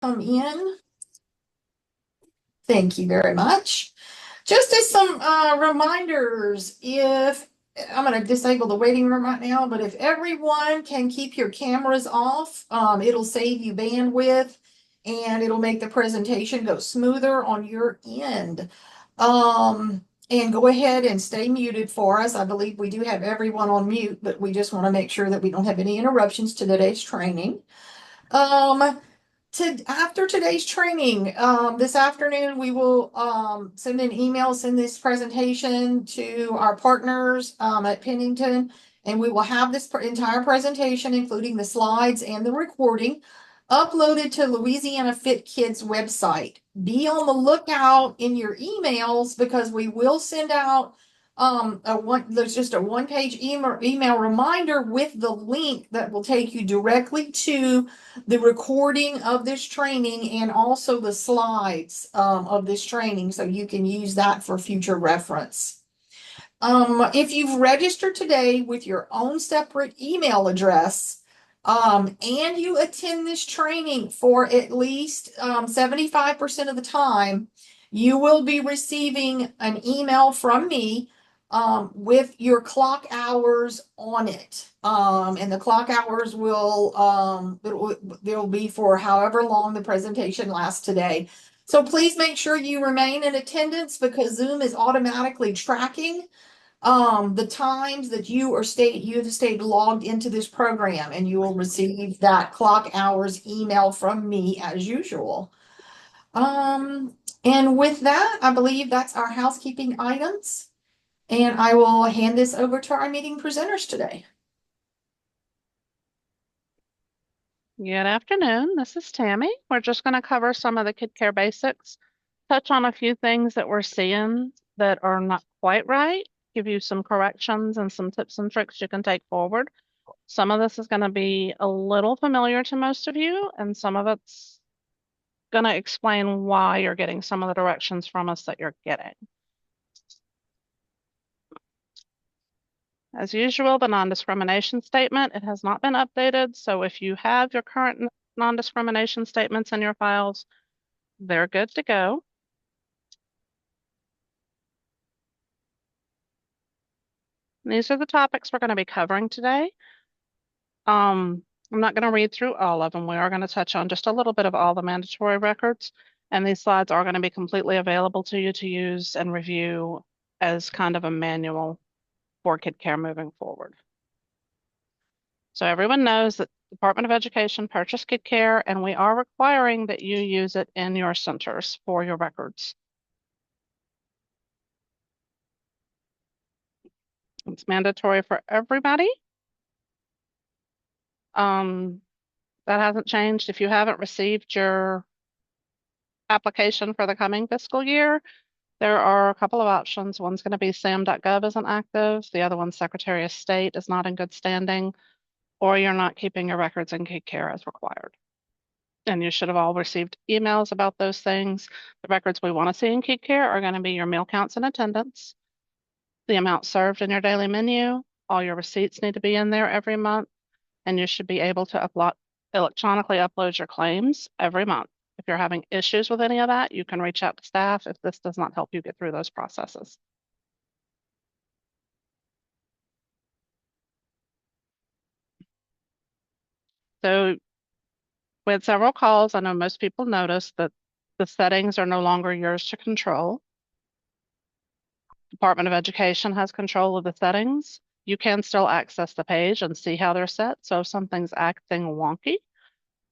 Come in. Thank you very much. Just as some reminders, if I'm going to disable the waiting room right now, but if everyone can keep your cameras off, it'll save you bandwidth and it'll make the presentation go smoother on your end. And go ahead and stay muted for us. I believe we do have everyone on mute, but we just want to make sure that we don't have any interruptions to today's training. Um, After today's training, this afternoon, we will send an email, send this presentation to our partners at Pennington, and we will have this entire presentation, including the slides and the recording, uploaded to Louisiana Fit Kids website. Be on the lookout in your emails because we will send out there's just a one-page email reminder with the link that will take you directly to the recording of this training and also the slides of this training, so you can use that for future reference. If you've registered today with your own separate email address, and you attend this training for at least 75% of the time, you will be receiving an email from me with your clock hours on it. And the clock hours they'll be for however long the presentation lasts today. So please make sure you remain in attendance because Zoom is automatically tracking the times that you have stayed logged into this program, and you will receive that clock hours email from me as usual. And with that, I believe that's our housekeeping items. And I will hand this over to our meeting presenters today. Good afternoon. This is Tammy. We're just going to cover some of the Kidkare basics, touch on a few things that we're seeing that are not quite right, give you some corrections and some tips and tricks you can take forward. Some of this is going to be a little familiar to most of you, and some of it's going to explain why you're getting some of the directions from us that you're getting. As usual, the non-discrimination statement, it has not been updated. So if you have your current non-discrimination statements in your files, they're good to go. These are the topics we're going to be covering today. I'm not going to read through all of them. We are going to touch on just a little bit of all the mandatory records, and these slides are going to be completely available to you to use and review as kind of a manual for Kidkare moving forward. So everyone knows that the Department of Education purchased Kidkare, and we are requiring that you use it in your centers for your records. It's mandatory for everybody. That hasn't changed. If you haven't received your application for the coming fiscal year, there are a couple of options. One's going to be sam.gov isn't active. The other one's Secretary of State is not in good standing, or you're not keeping your records in Kidkare as required. And you should have all received emails about those things. The records we want to see in Kidkare are going to be your meal counts and attendance, the amount served in your daily menu, all your receipts need to be in there every month, and you should be able to electronically upload your claims every month. If you're having issues with any of that, you can reach out to staff if this does not help you get through those processes. So we had several calls. I know most people noticed that the settings are no longer yours to control. Department of Education has control of the settings. You can still access the page and see how they're set. So if something's acting wonky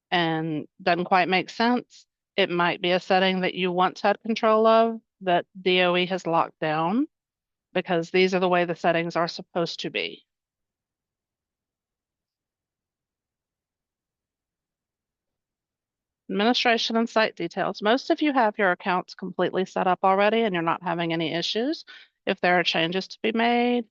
and doesn't quite make sense, it might be a setting that you once had control of that DOE has locked down, because these are the way the settings are supposed to be. Administration and site details. Most of you have your accounts completely set up already and you're not having any issues. If there are changes to be made,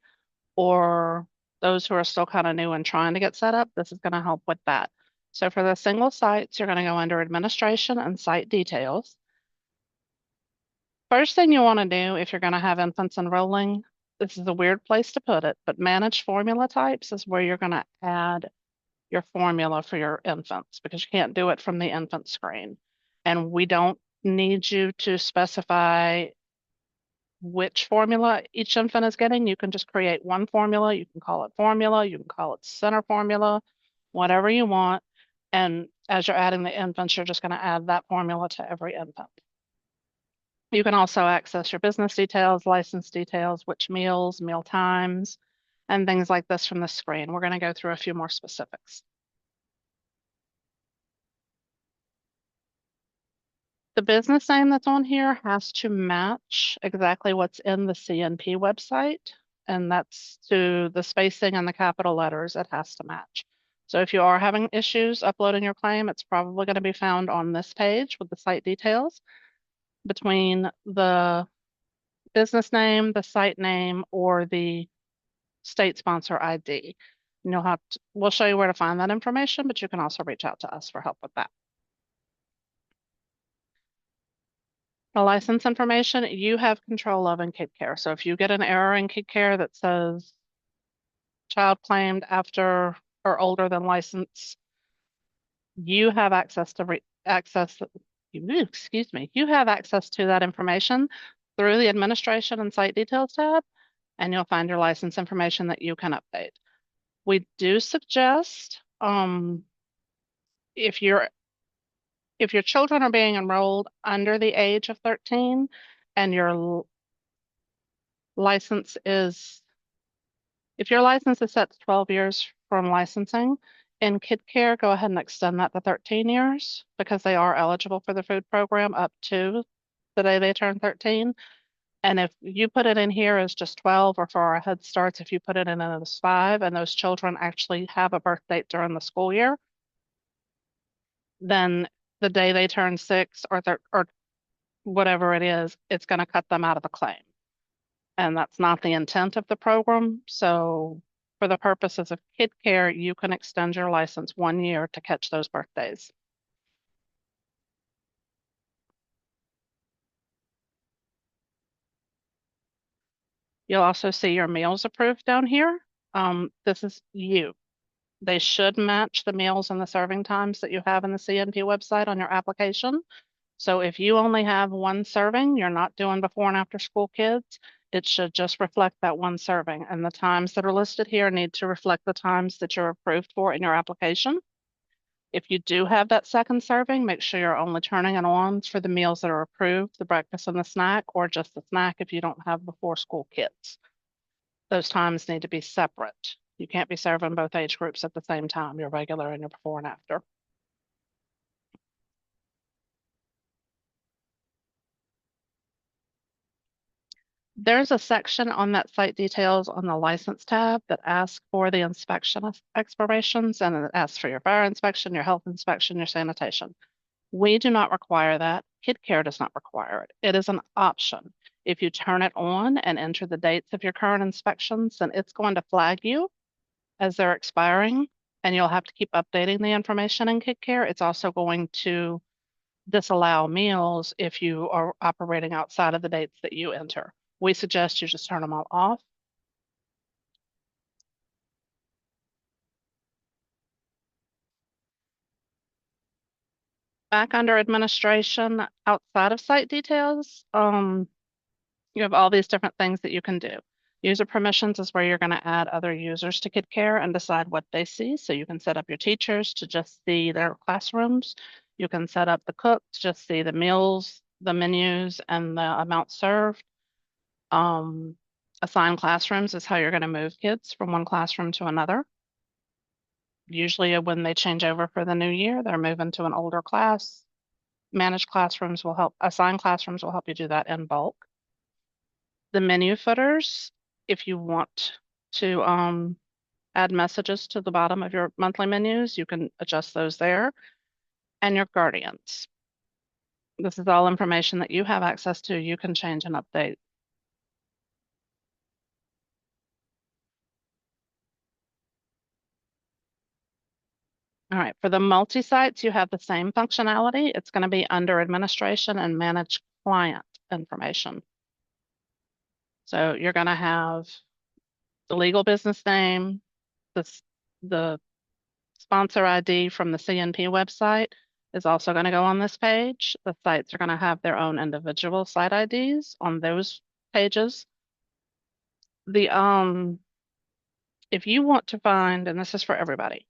or those who are still kind of new and trying to get set up, this is going to help with that. So for the single sites, you're going to go under administration and site details. First thing you want to do if you're going to have infants enrolling, this is a weird place to put it, but manage formula types is where you're going to add your formula for your infants, because you can't do it from the infant screen. And we don't need you to specify which formula each infant is getting. You can just create one formula. You can call it formula, you can call it center formula, whatever you want. And as you're adding the infants, you're just going to add that formula to every infant. You can also access your business details, license details, which meals, meal times, and things like this from the screen. We're going to go through a few more specifics. The business name that's on here has to match exactly what's in the CNP website, and that's to the spacing and the capital letters, it has to match. So if you are having issues uploading your claim, it's probably going to be found on this page with the site details between the business name, the site name, or the state sponsor ID. And we'll show you where to find that information, but you can also reach out to us for help with that. The license information you have control of in Kidkare. So if you get an error in Kidkare that says child claimed after or older than license, you have access to you have access to that information through the administration and site details tab, and you'll find your license information that you can update. We do suggest if your children are being enrolled under the age of 13 and your license is if your license is set to 12 years from licensing, in Kidkare, go ahead and extend that to 13 years because they are eligible for the food program up to the day they turn 13. And if you put it in here as just 12, or for our Head Starts, if you put it in as 5, and those children actually have a birth date during the school year, then the day they turn 6 or whatever it is, it's going to cut them out of the claim. And that's not the intent of the program. So for the purposes of Kidkare, you can extend your license 1 year to catch those birthdays. You'll also see your meals approved down here. This is you. They should match the meals and the serving times that you have in the CNP website on your application. So if you only have one serving, you're not doing before and after school kids, it should just reflect that one serving. And the times that are listed here need to reflect the times that you're approved for in your application. If you do have that second serving, make sure you're only turning it on for the meals that are approved, the breakfast and the snack, or just the snack if you don't have before school kids. Those times need to be separate. You can't be serving both age groups at the same time, your regular and your before and after. There's a section on that site details on the license tab that asks for the inspection expirations, and it asks for your fire inspection, your health inspection, your sanitation. We do not require that. Kidkare does not require it. It is an option. If you turn it on and enter the dates of your current inspections, then it's going to flag you as they're expiring, and you'll have to keep updating the information in Kidkare. It's also going to disallow meals if you are operating outside of the dates that you enter. We suggest you just turn them all off. Back under administration, outside of site details, you have all these different things that you can do. User permissions is where you're going to add other users to Kidkare and decide what they see. So you can set up your teachers to just see their classrooms. You can set up the cook to just see the meals, the menus, and the amount served. Assign classrooms is how you're going to move kids from one classroom to another. Usually when they change over for the new year, they're moving to an older class. Assign classrooms will help you do that in bulk. The menu footers, if you want to add messages to the bottom of your monthly menus, you can adjust those there. And your guardians. This is all information that you have access to. You can change and update. All right, for the multi-sites, you have the same functionality. It's going to be under administration and manage client information. So you're going to have the legal business name, the sponsor ID from the CNP website. is also going to go on this page. The sites are going to have their own individual site IDs on those pages. The if you want to find, and this is for everybody,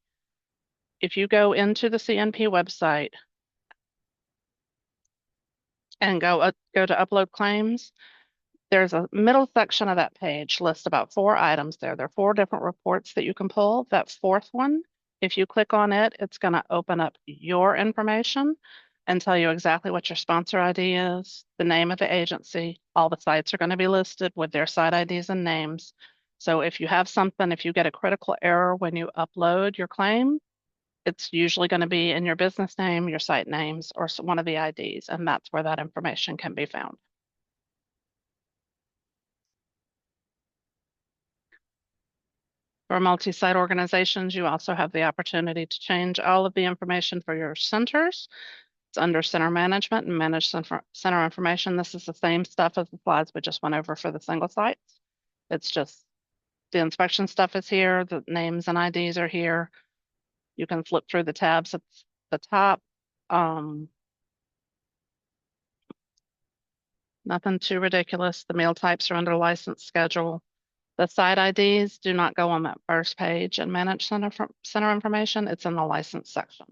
if you go into the CNP website and go to upload claims, there's a middle section of that page lists about 4 items there. There are 4 different reports that you can pull. That 4th one, if you click on it, it's going to open up your information and tell you exactly what your sponsor ID is, the name of the agency. All the sites are going to be listed with their site IDs and names. So if you have something, if you get a critical error when you upload your claim, it's usually going to be in your business name, your site names, or one of the IDs, and that's where that information can be found. For multi-site organizations, you also have the opportunity to change all of the information for your centers. It's under center management and manage center information. This is the same stuff as the slides we just went over for the single sites. It's just the inspection stuff is here, the names and IDs are here. You can flip through the tabs at the top. Nothing too ridiculous. The meal types are under license schedule. The site IDs do not go on that first page and manage center information. It's in the license section.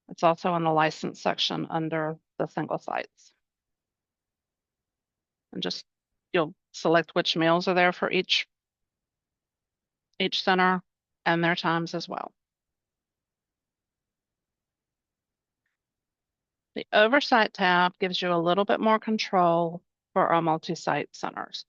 It's also in the license section under the single sites. And just you'll select which meals are there for each center and their times as well. The oversight tab gives you a little bit more control for our multi-site centers.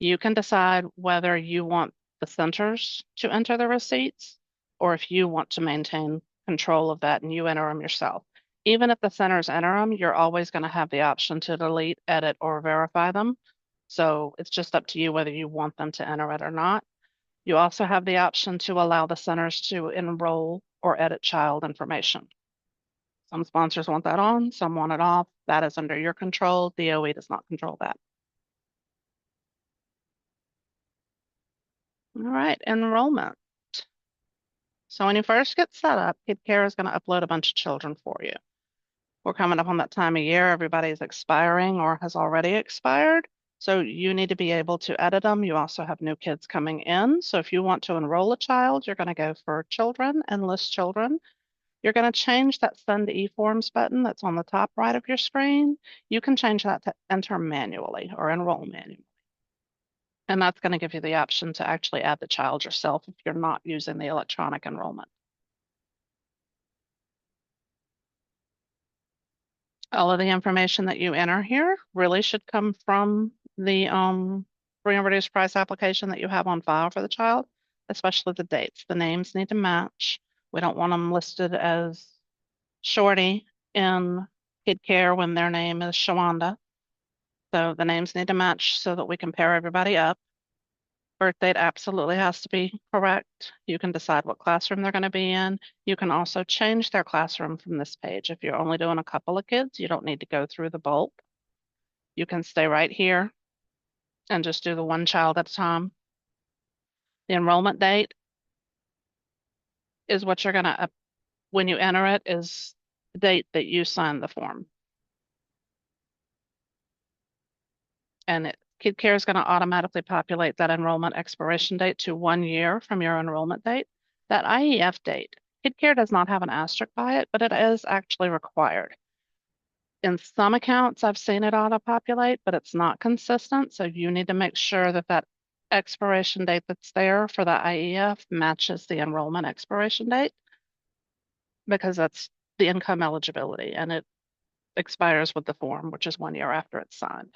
You can decide whether you want the centers to enter the receipts or if you want to maintain control of that and you enter them yourself. Even if the centers enter them, you're always going to have the option to delete, edit, or verify them. So it's just up to you whether you want them to enter it or not. You also have the option to allow the centers to enroll or edit child information. Some sponsors want that on, some want it off. That is under your control. DOE does not control that. All right, enrollment. So when you first get set up, Kidkare is going to upload a bunch of children for you. We're coming up on that time of year, everybody's expiring or has already expired. So you need to be able to edit them. You also have new kids coming in. So if you want to enroll a child, you're going to go for children and list children. You're going to change that send e-forms button that's on the top right of your screen. You can change that to enter manually or enroll manually. And that's going to give you the option to actually add the child yourself if you're not using the electronic enrollment. All of the information that you enter here really should come from the free and reduced price application that you have on file for the child, especially the dates. The names need to match. We don't want them listed as Shorty in Kidkare when their name is Shawanda. So the names need to match so that we can pair everybody up. Birth date absolutely has to be correct. You can decide what classroom they're going to be in. You can also change their classroom from this page. If you're only doing a couple of kids, you don't need to go through the bulk. You can stay right here and just do the one child at a time. The enrollment date is what you're going to, when you enter it, is the date that you sign the form. And Kidkare is going to automatically populate that enrollment expiration date to 1 year from your enrollment date. That IEF date, Kidkare does not have an asterisk by it, but it is actually required. In some accounts, I've seen it auto-populate, but it's not consistent. So you need to make sure that that expiration date that's there for the IEF matches the enrollment expiration date, because that's the income eligibility and it expires with the form, which is 1 year after it's signed.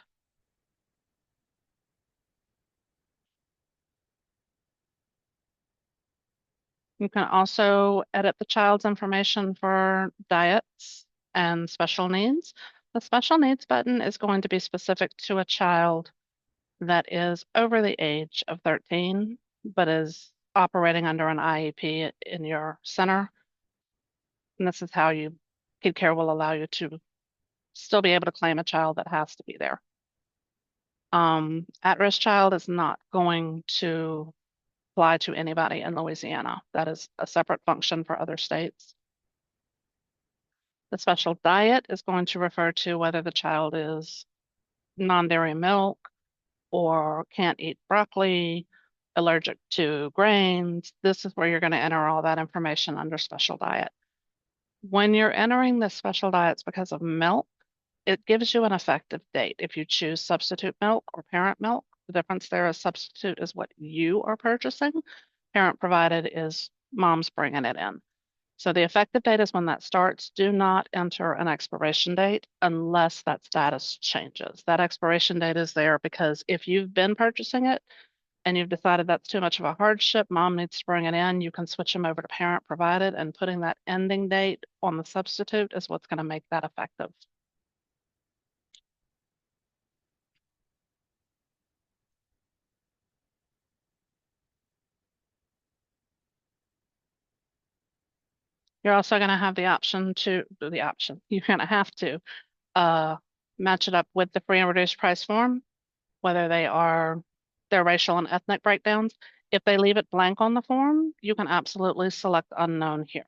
You can also edit the child's information for diets and special needs. The special needs button is going to be specific to a child that is over the age of 13, but is operating under an IEP in your center. And this is how Kidkare will allow you to still be able to claim a child that has to be there. At-risk child is not going to apply to anybody in Louisiana. That is a separate function for other states. The special diet is going to refer to whether the child is non-dairy milk or can't eat broccoli, allergic to grains. This is where you're going to enter all that information under special diet. When you're entering the special diets because of milk, it gives you an effective date. If you choose substitute milk or parent milk, the difference there is substitute is what you are purchasing. Parent provided is mom's bringing it in. So the effective date is when that starts. Do not enter an expiration date unless that status changes. That expiration date is there because if you've been purchasing it and you've decided that's too much of a hardship, mom needs to bring it in, you can switch them over to parent provided, and putting that ending date on the substitute is what's going to make that effective. You're also going to have you're going to have to uh, match it up with the free and reduced price form, whether their racial and ethnic breakdowns. If they leave it blank on the form, you can absolutely select unknown here.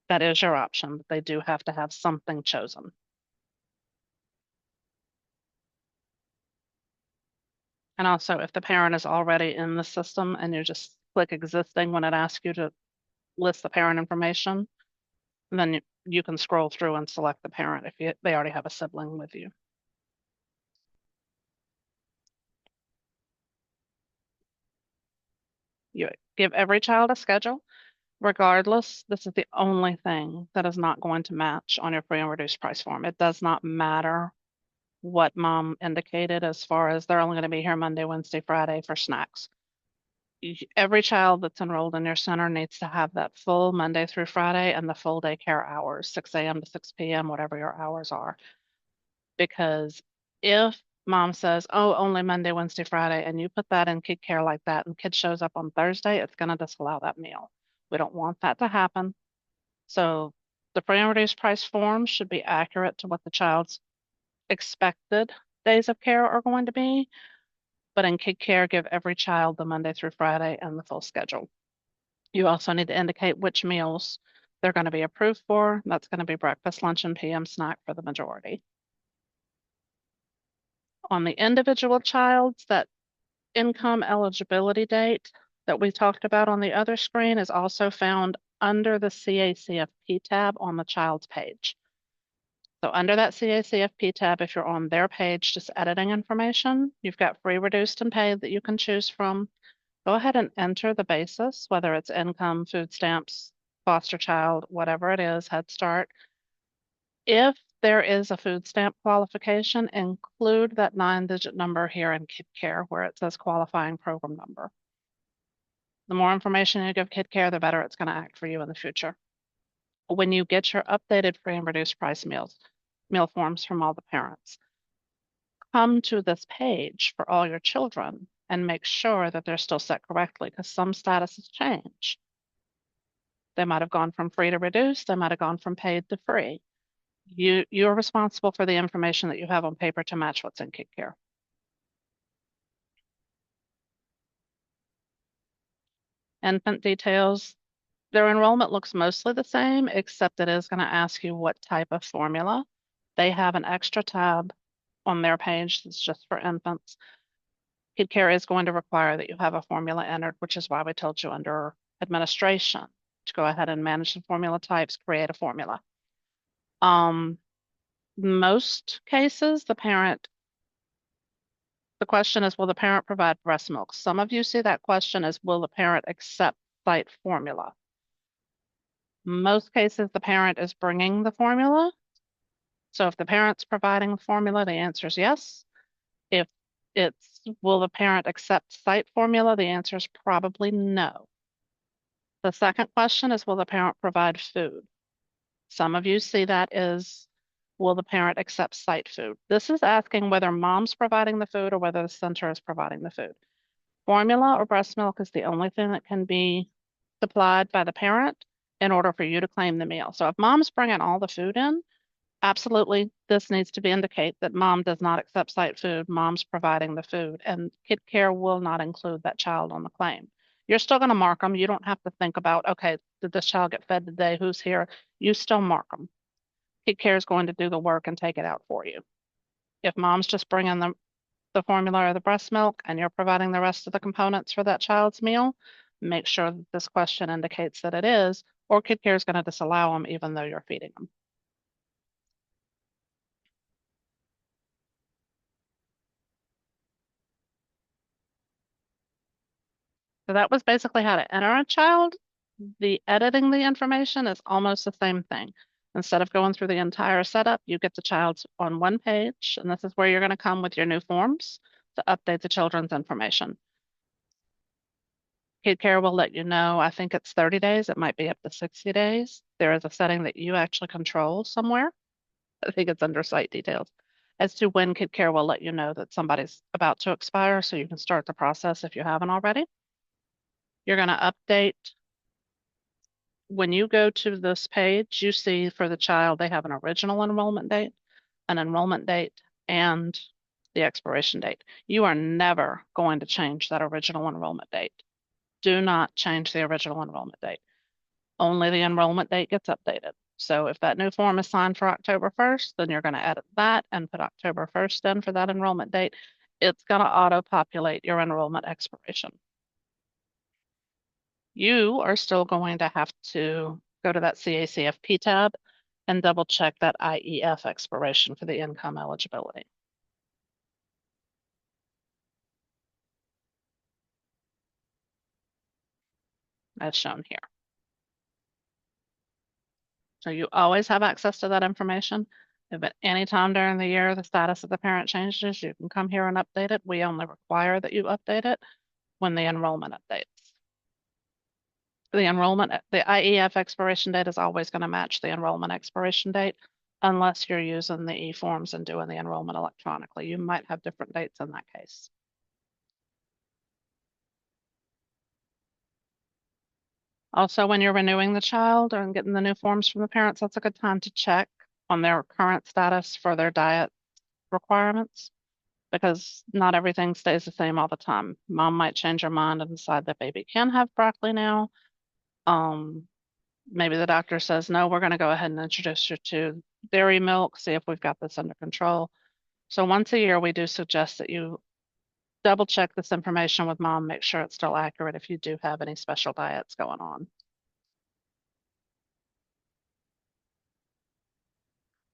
That is your option, but they do have to have something chosen. And also, if the parent is already in the system and you just click existing when it asks you to list the parent information, then you can scroll through and select the parent if they already have a sibling with you. You give every child a schedule. Regardless, this is the only thing that is not going to match on your free and reduced price form. It does not matter what mom indicated as far as they're only going to be here Monday, Wednesday, Friday for snacks. Every child that's enrolled in your center needs to have that full Monday through Friday and the full daycare hours, 6 a.m. to 6 p.m., whatever your hours are. Because if mom says, oh, only Monday, Wednesday, Friday, and you put that in Kidkare like that, and kid shows up on Thursday, it's going to disallow that meal. We don't want that to happen. So the free and reduced price form should be accurate to what the child's expected days of care are going to be. But in Kidkare, give every child the Monday through Friday and the full schedule. You also need to indicate which meals they're going to be approved for. That's going to be breakfast, lunch, and PM snack for the majority. On the individual child's, that income eligibility date that we talked about on the other screen is also found under the CACFP tab on the child's page. So under that CACFP tab, if you're on their page, just editing information, you've got free, reduced, and paid that you can choose from. Go ahead and enter the basis, whether it's income, food stamps, foster child, whatever it is, Head Start. If there is a food stamp qualification, include that 9-digit number here in Kidkare where it says qualifying program number. The more information you give Kidkare, the better it's going to act for you in the future. When you get your updated free and reduced price meal forms from all the parents, come to this page for all your children and make sure that they're still set correctly because some statuses change. They might have gone from free to reduced, they might have gone from paid to free. You're responsible for the information that you have on paper to match what's in Kidkare. Infant details, their enrollment looks mostly the same, except it is going to ask you what type of formula. They have an extra tab on their page that's just for infants. Kidkare is going to require that you have a formula entered, which is why we told you under administration to go ahead and manage the formula types, create a formula. Most cases, the question is, will the parent provide breast milk? Some of you see that question as, will the parent accept site formula? Most cases, the parent is bringing the formula. So if the parent's providing the formula, the answer is yes. If it's, will the parent accept site formula? The answer is probably no. The second question is, will the parent provide food? Some of you see that as, will the parent accept site food? This is asking whether mom's providing the food or whether the center is providing the food. Formula or breast milk is the only thing that can be supplied by the parent in order for you to claim the meal. So if mom's bringing all the food in, absolutely, this needs to indicate that mom does not accept site food, mom's providing the food, and Kidkare will not include that child on the claim. You're still going to mark them. You don't have to think about, okay, did this child get fed today? Who's here? You still mark them. Kidkare is going to do the work and take it out for you. If mom's just bringing the formula or the breast milk and you're providing the rest of the components for that child's meal, make sure that this question indicates that it is, or Kidkare is going to disallow them even though you're feeding them. So that was basically how to enter a child. The editing the information is almost the same thing. Instead of going through the entire setup, you get the child's on one page, and this is where you're going to come with your new forms to update the children's information. Kidkare will let you know, I think it's 30 days, it might be up to 60 days. There is a setting that you actually control somewhere. I think it's under site details as to when Kidkare will let you know that somebody's about to expire so you can start the process if you haven't already. You're going to update. When you go to this page, you see for the child, they have an original enrollment date, an enrollment date, and the expiration date. You are never going to change that original enrollment date. Do not change the original enrollment date. Only the enrollment date gets updated. So if that new form is signed for October 1st, then you're going to edit that and put October 1st in for that enrollment date. It's going to auto-populate your enrollment expiration. You are still going to have to go to that CACFP tab and double check that IEF expiration for the income eligibility. As shown here. So you always have access to that information. If at any time during the year the status of the parent changes, you can come here and update it. We only require that you update it when the enrollment updates. The IEF expiration date is always going to match the enrollment expiration date unless you're using the e-forms and doing the enrollment electronically. You might have different dates in that case. Also, when you're renewing the child and getting the new forms from the parents, that's a good time to check on their current status for their diet requirements because not everything stays the same all the time. Mom might change her mind and decide that baby can have broccoli now. Maybe the doctor says, no, we're going to go ahead and introduce you to dairy milk, see if we've got this under control. So once a year, we do suggest that you double check this information with mom, make sure it's still accurate if you do have any special diets going on.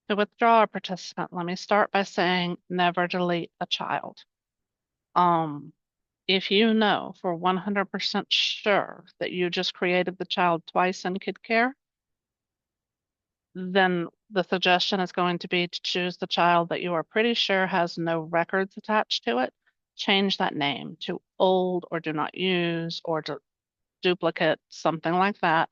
To withdraw a participant, let me start by saying never delete a child. If you know for 100% sure that you just created the child twice in Kidkare, then the suggestion is going to be to choose the child that you are pretty sure has no records attached to it. Change that name to old or do not use or duplicate, something like that,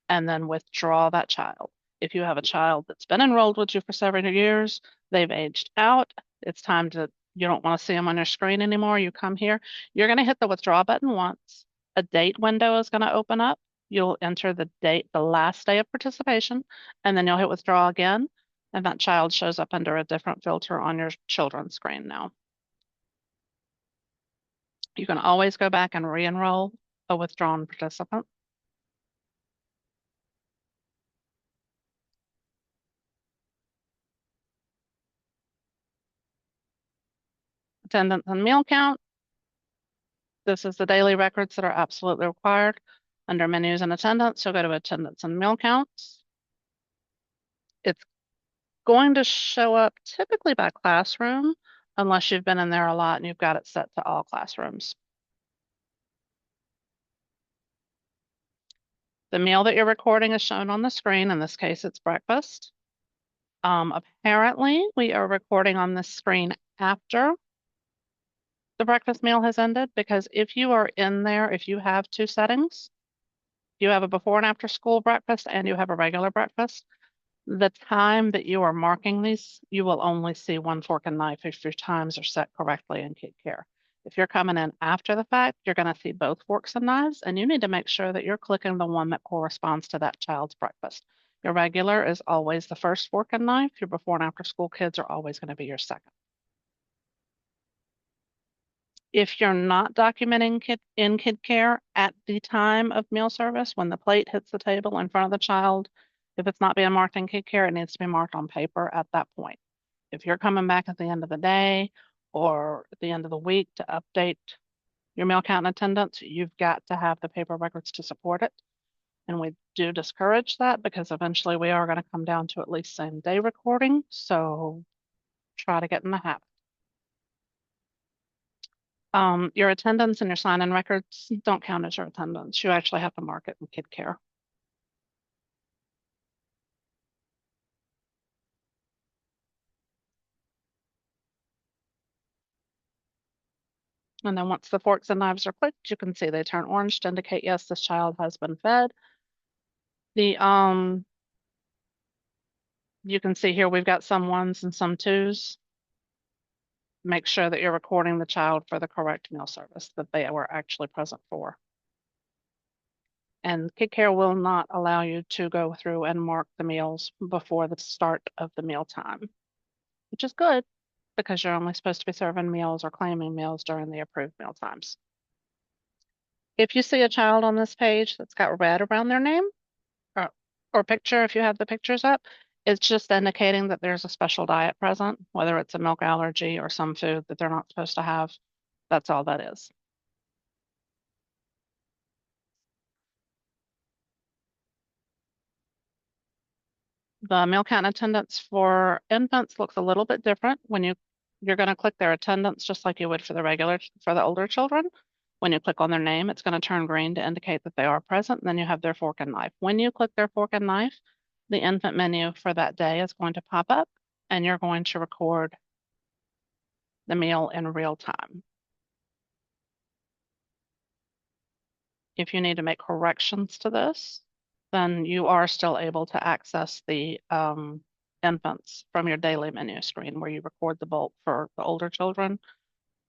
and then withdraw that child. If you have a child that's been enrolled with you for several years, they've aged out, it's time to, you don't want to see them on your screen anymore, you come here, you're going to hit the withdraw button once. A date window is going to open up. You'll enter the date, the last day of participation, and then you'll hit withdraw again, and that child shows up under a different filter on your children's screen now. You can always go back and re-enroll a withdrawn participant. Attendance and meal count. This is the daily records that are absolutely required. Under menus and attendance, you'll go to attendance and meal counts. It's going to show up typically by classroom, unless you've been in there a lot and you've got it set to all classrooms. The meal that you're recording is shown on the screen. In this case, it's breakfast. Apparently, we are recording on the screen after the breakfast meal has ended, because if you are in there, if you have two settings, you have a before and after school breakfast and you have a regular breakfast, the time that you are marking these, you will only see one fork and knife if your times are set correctly in Kidkare. If you're coming in after the fact, you're going to see both forks and knives, and you need to make sure that you're clicking the one that corresponds to that child's breakfast. Your regular is always the first fork and knife. Your before and after school kids are always going to be your second. If you're not documenting in Kidkare at the time of meal service, when the plate hits the table in front of the child, If it's not being marked in Kidkare, it needs to be marked on paper at that point. If you're coming back at the end of the day or at the end of the week to update your meal count and attendance, you've got to have the paper records to support it. And we do discourage that because eventually we are going to come down to at least same day recording. So try to get in the habit. Your attendance and your sign-in records don't count as your attendance. You actually have to mark it in Kidkare. And then once the forks and knives are clicked, you can see they turn orange to indicate, yes, this child has been fed. You can see here we've got some ones and some twos. Make sure that you're recording the child for the correct meal service that they were actually present for. And Kidkare will not allow you to go through and mark the meals before the start of the meal time, which is good because you're only supposed to be serving meals or claiming meals during the approved meal times. If you see a child on this page that's got red around their name or picture, if you have the pictures up, it's just indicating that there's a special diet present, whether it's a milk allergy or some food that they're not supposed to have. That's all that is. The meal count attendance for infants looks a little bit different when you're going to click their attendance just like you would for the older children. When you click on their name, it's going to turn green to indicate that they are present, and then you have their fork and knife. When you click their fork and knife, the infant menu for that day is going to pop up, and you're going to record the meal in real time. If you need to make corrections to this, then you are still able to access the infants from your daily menu screen where you record the bulk for the older children.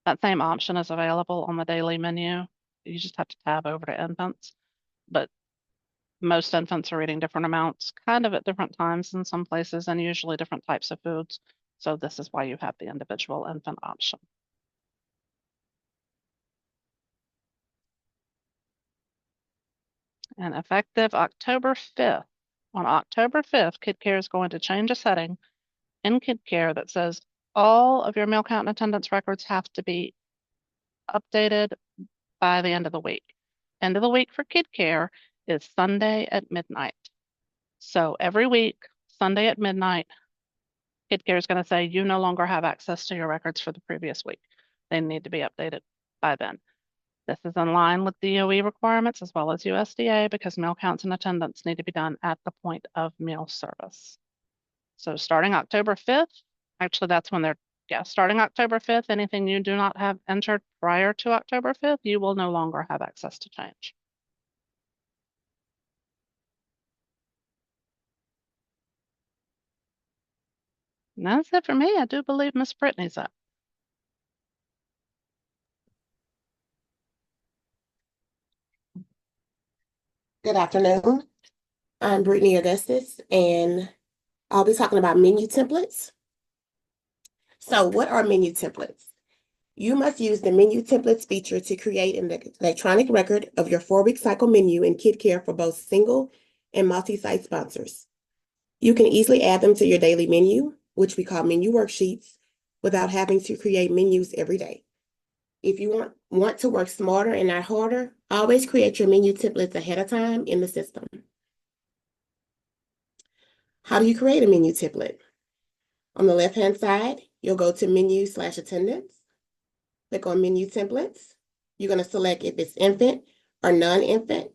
That same option is available on the daily menu. You just have to tab over to infants. But most infants are eating different amounts, kind of at different times in some places, and usually different types of foods. So this is why you have the individual infant option. And effective October 5th, on October 5th, Kidkare is going to change a setting in Kidkare that says all of your meal count and attendance records have to be updated by the end of the week. End of the week for Kidkare is Sunday at midnight. So every week, Sunday at midnight, Kidkare is going to say you no longer have access to your records for the previous week. They need to be updated by then. This is in line with DOE requirements as well as USDA because meal counts and attendance need to be done at the point of meal service. So starting October 5th, actually that's when starting October 5th, anything you do not have entered prior to October 5th, you will no longer have access to change. And that's it for me. I do believe Miss Brittany's up. Good afternoon. I'm Brittany Augustus, and I'll be talking about menu templates. So what are menu templates? You must use the menu templates feature to create an electronic record of your 4-week cycle menu in Kidkare for both single and multi-site sponsors. You can easily add them to your daily menu, which we call menu worksheets, without having to create menus every day. If you want to work smarter and not harder, always create your menu templates ahead of time in the system. How do you create a menu template? On the left-hand side, you'll go to Menu/Attendance. Click on Menu Templates. You're going to select if it's infant or non-infant,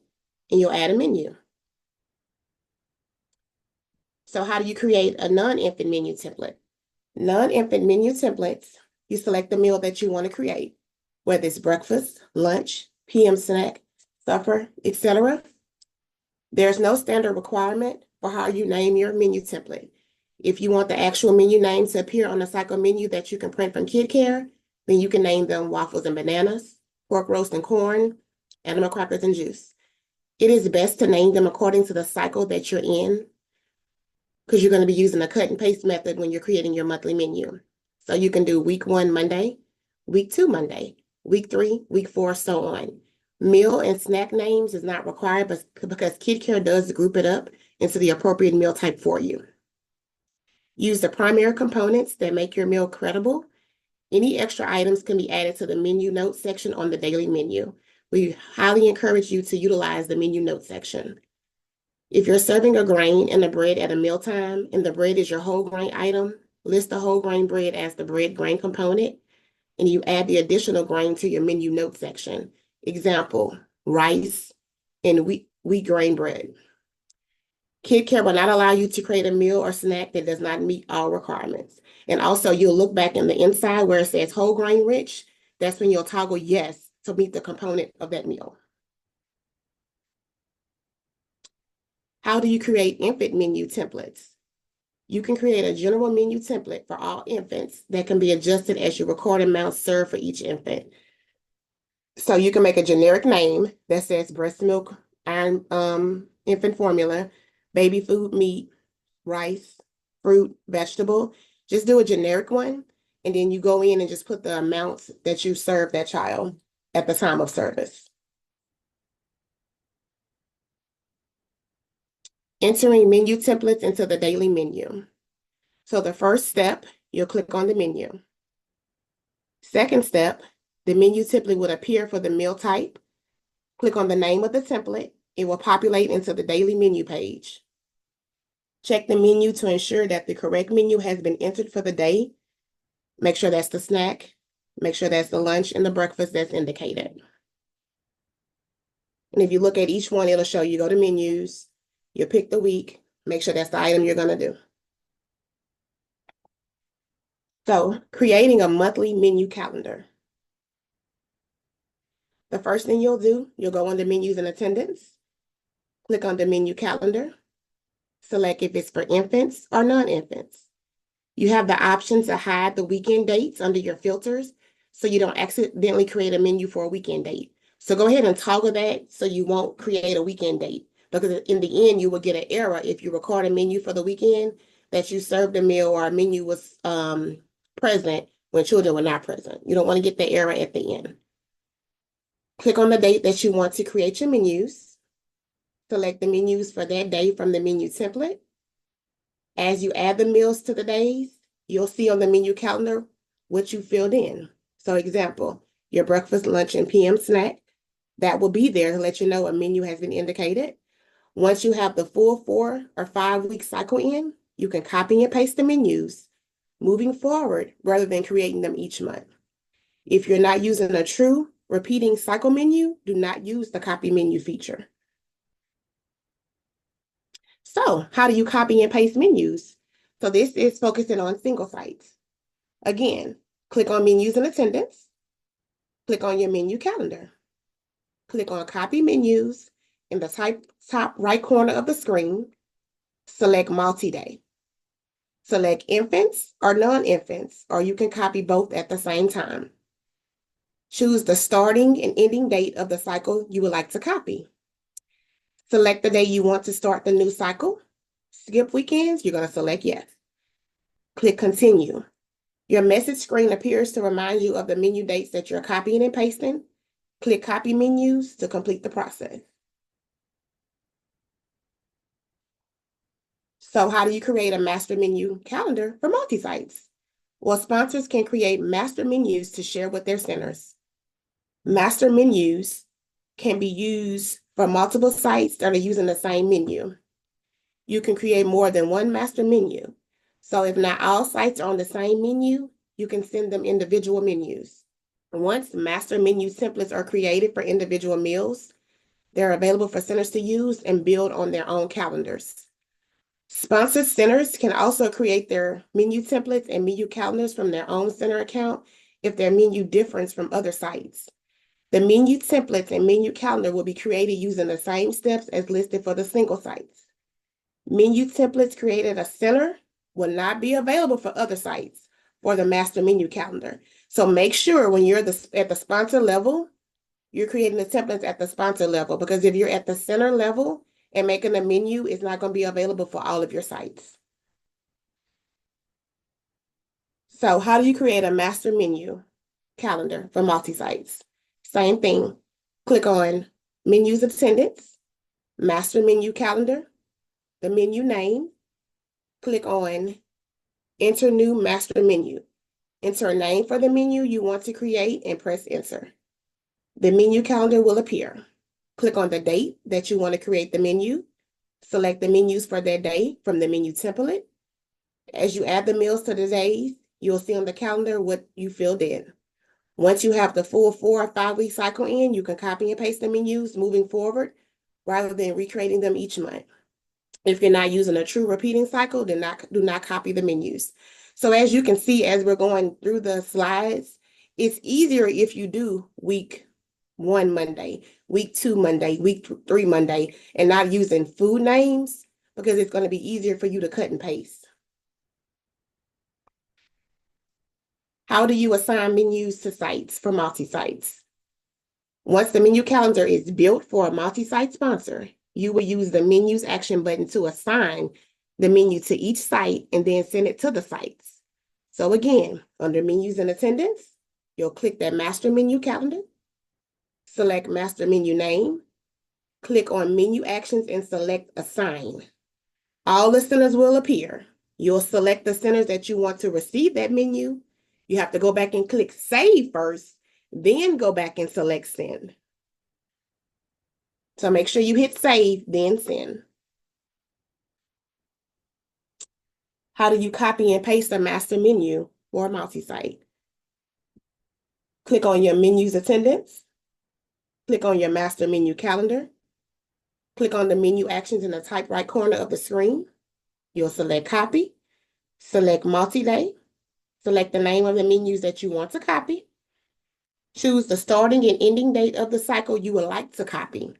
and you'll add a menu. So how do you create a non-infant menu template? Non-infant menu templates, you select the meal that you want to create, whether it's breakfast, lunch, PM snack, supper, etc. There's no standard requirement for how you name your menu template. If you want the actual menu name to appear on the cycle menu that you can print from Kidkare, then you can name them waffles and bananas, pork roast and corn, animal crackers and juice. It is best to name them according to the cycle that you're in, because you're going to be using a cut and paste method when you're creating your monthly menu. So you can do week 1 Monday, week 2 Monday, week 3, week 4, so on. Meal and snack names is not required, but because Kidkare does group it up into the appropriate meal type for you. Use the primary components that make your meal credible. Any extra items can be added to the menu notes section on the daily menu. We highly encourage you to utilize the menu notes section. If you're serving a grain and a bread at a mealtime and the bread is your whole grain item, list the whole grain bread as the bread grain component, and you add the additional grain to your menu notes section. Example, rice and wheat grain bread. Kidkare will not allow you to create a meal or snack that does not meet all requirements. And also, you'll look back in the inside where it says whole grain rich. That's when you'll toggle yes to meet the component of that meal. How do you create infant menu templates? You can create a general menu template for all infants that can be adjusted as you record amounts served for each infant. So you can make a generic name that says breast milk, iron, infant formula, baby food, meat, rice, fruit, vegetable. Just do a generic one, and then you go in and just put the amounts that you serve that child at the time of service. Entering menu templates into the daily menu. So the first step, you'll click on the menu. Second step, the menu template would appear for the meal type. Click on the name of the template. It will populate into the daily menu page. Check the menu to ensure that the correct menu has been entered for the day. Make sure that's the snack. Make sure that's the lunch and the breakfast that's indicated. And if you look at each one, it'll show you go to menus, you pick the week, make sure that's the item you're going to do. So, creating a monthly menu calendar. The first thing you'll do, you'll go under menus and attendance, click on the menu calendar, select if it's for infants or non-infants. You have the option to hide the weekend dates under your filters so you don't accidentally create a menu for a weekend date. So go ahead and toggle that so you won't create a weekend date, because in the end, you will get an error if you record a menu for the weekend that you served a meal or a menu was present when children were not present. You don't want to get the error at the end. Click on the date that you want to create your menus. Select the menus for that day from the menu template. As you add the meals to the days, you'll see on the menu calendar what you filled in. So example, your breakfast, lunch, and PM snack, that will be there to let you know a menu has been indicated. Once you have the full 4 or 5 week cycle in, you can copy and paste the menus moving forward rather than creating them each month. If you're not using a true repeating cycle menu, do not use the copy menu feature. So how do you copy and paste menus? So this is focusing on single sites. Again, click on menus and attendance. Click on your menu calendar. Click on copy menus in the top right corner of the screen. Select multi-day. Select infants or non-infants, or you can copy both at the same time. Choose the starting and ending date of the cycle you would like to copy. Select the day you want to start the new cycle. Skip weekends, you're going to select yes. Click continue. Your message screen appears to remind you of the menu dates that you're copying and pasting. Click copy menus to complete the process. So how do you create a master menu calendar for multi-sites? Well, sponsors can create master menus to share with their centers. Master menus can be used for multiple sites that are using the same menu. You can create more than one master menu. So if not all sites are on the same menu, you can send them individual menus. Once master menu templates are created for individual meals, they're available for centers to use and build on their own calendars. Sponsored centers can also create their menu templates and menu calendars from their own center account if their menu differs from other sites. The menu templates and menu calendar will be created using the same steps as listed for the single sites. Menu templates created at a center will not be available for other sites for the master menu calendar. So make sure when you're at the sponsor level, you're creating the templates at the sponsor level, because if you're at the center level and making a menu, it's not going to be available for all of your sites. So how do you create a master menu calendar for multi-sites? Same thing. Click on menus attendance, master menu calendar. the menu name, click on Enter New Master Menu. Enter a name for the menu you want to create and press Enter. The menu calendar will appear. Click on the date that you want to create the menu. Select the menus for that day from the menu template. As you add the meals to the days, you'll see on the calendar what you filled in. Once you have the full 4 or 5 week cycle in, you can copy and paste the menus moving forward rather than recreating them each month. If you're not using a true repeating cycle, then do not copy the menus. So as you can see, as we're going through the slides, it's easier if you do week 1 Monday, week 2 Monday, week 3 Monday, and not using food names because it's going to be easier for you to cut and paste. How do you assign menus to sites for multi-sites? Once the menu calendar is built for a multi-site sponsor, you will use the menus action button to assign the menu to each site and then send it to the sites. So again, under menus and attendance, you'll click that master menu calendar, select master menu name, click on menu actions and select assign. All the centers will appear. You'll select the centers that you want to receive that menu. You have to go back and click save first, then go back and select send. So make sure you hit save, then send. How do you copy and paste a master menu for a multi-site? Click on your menu's attendance. Click on your master menu calendar. Click on the menu actions in the top right corner of the screen. You'll select copy, select multi-day, select the name of the menus that you want to copy. Choose the starting and ending date of the cycle you would like to copy.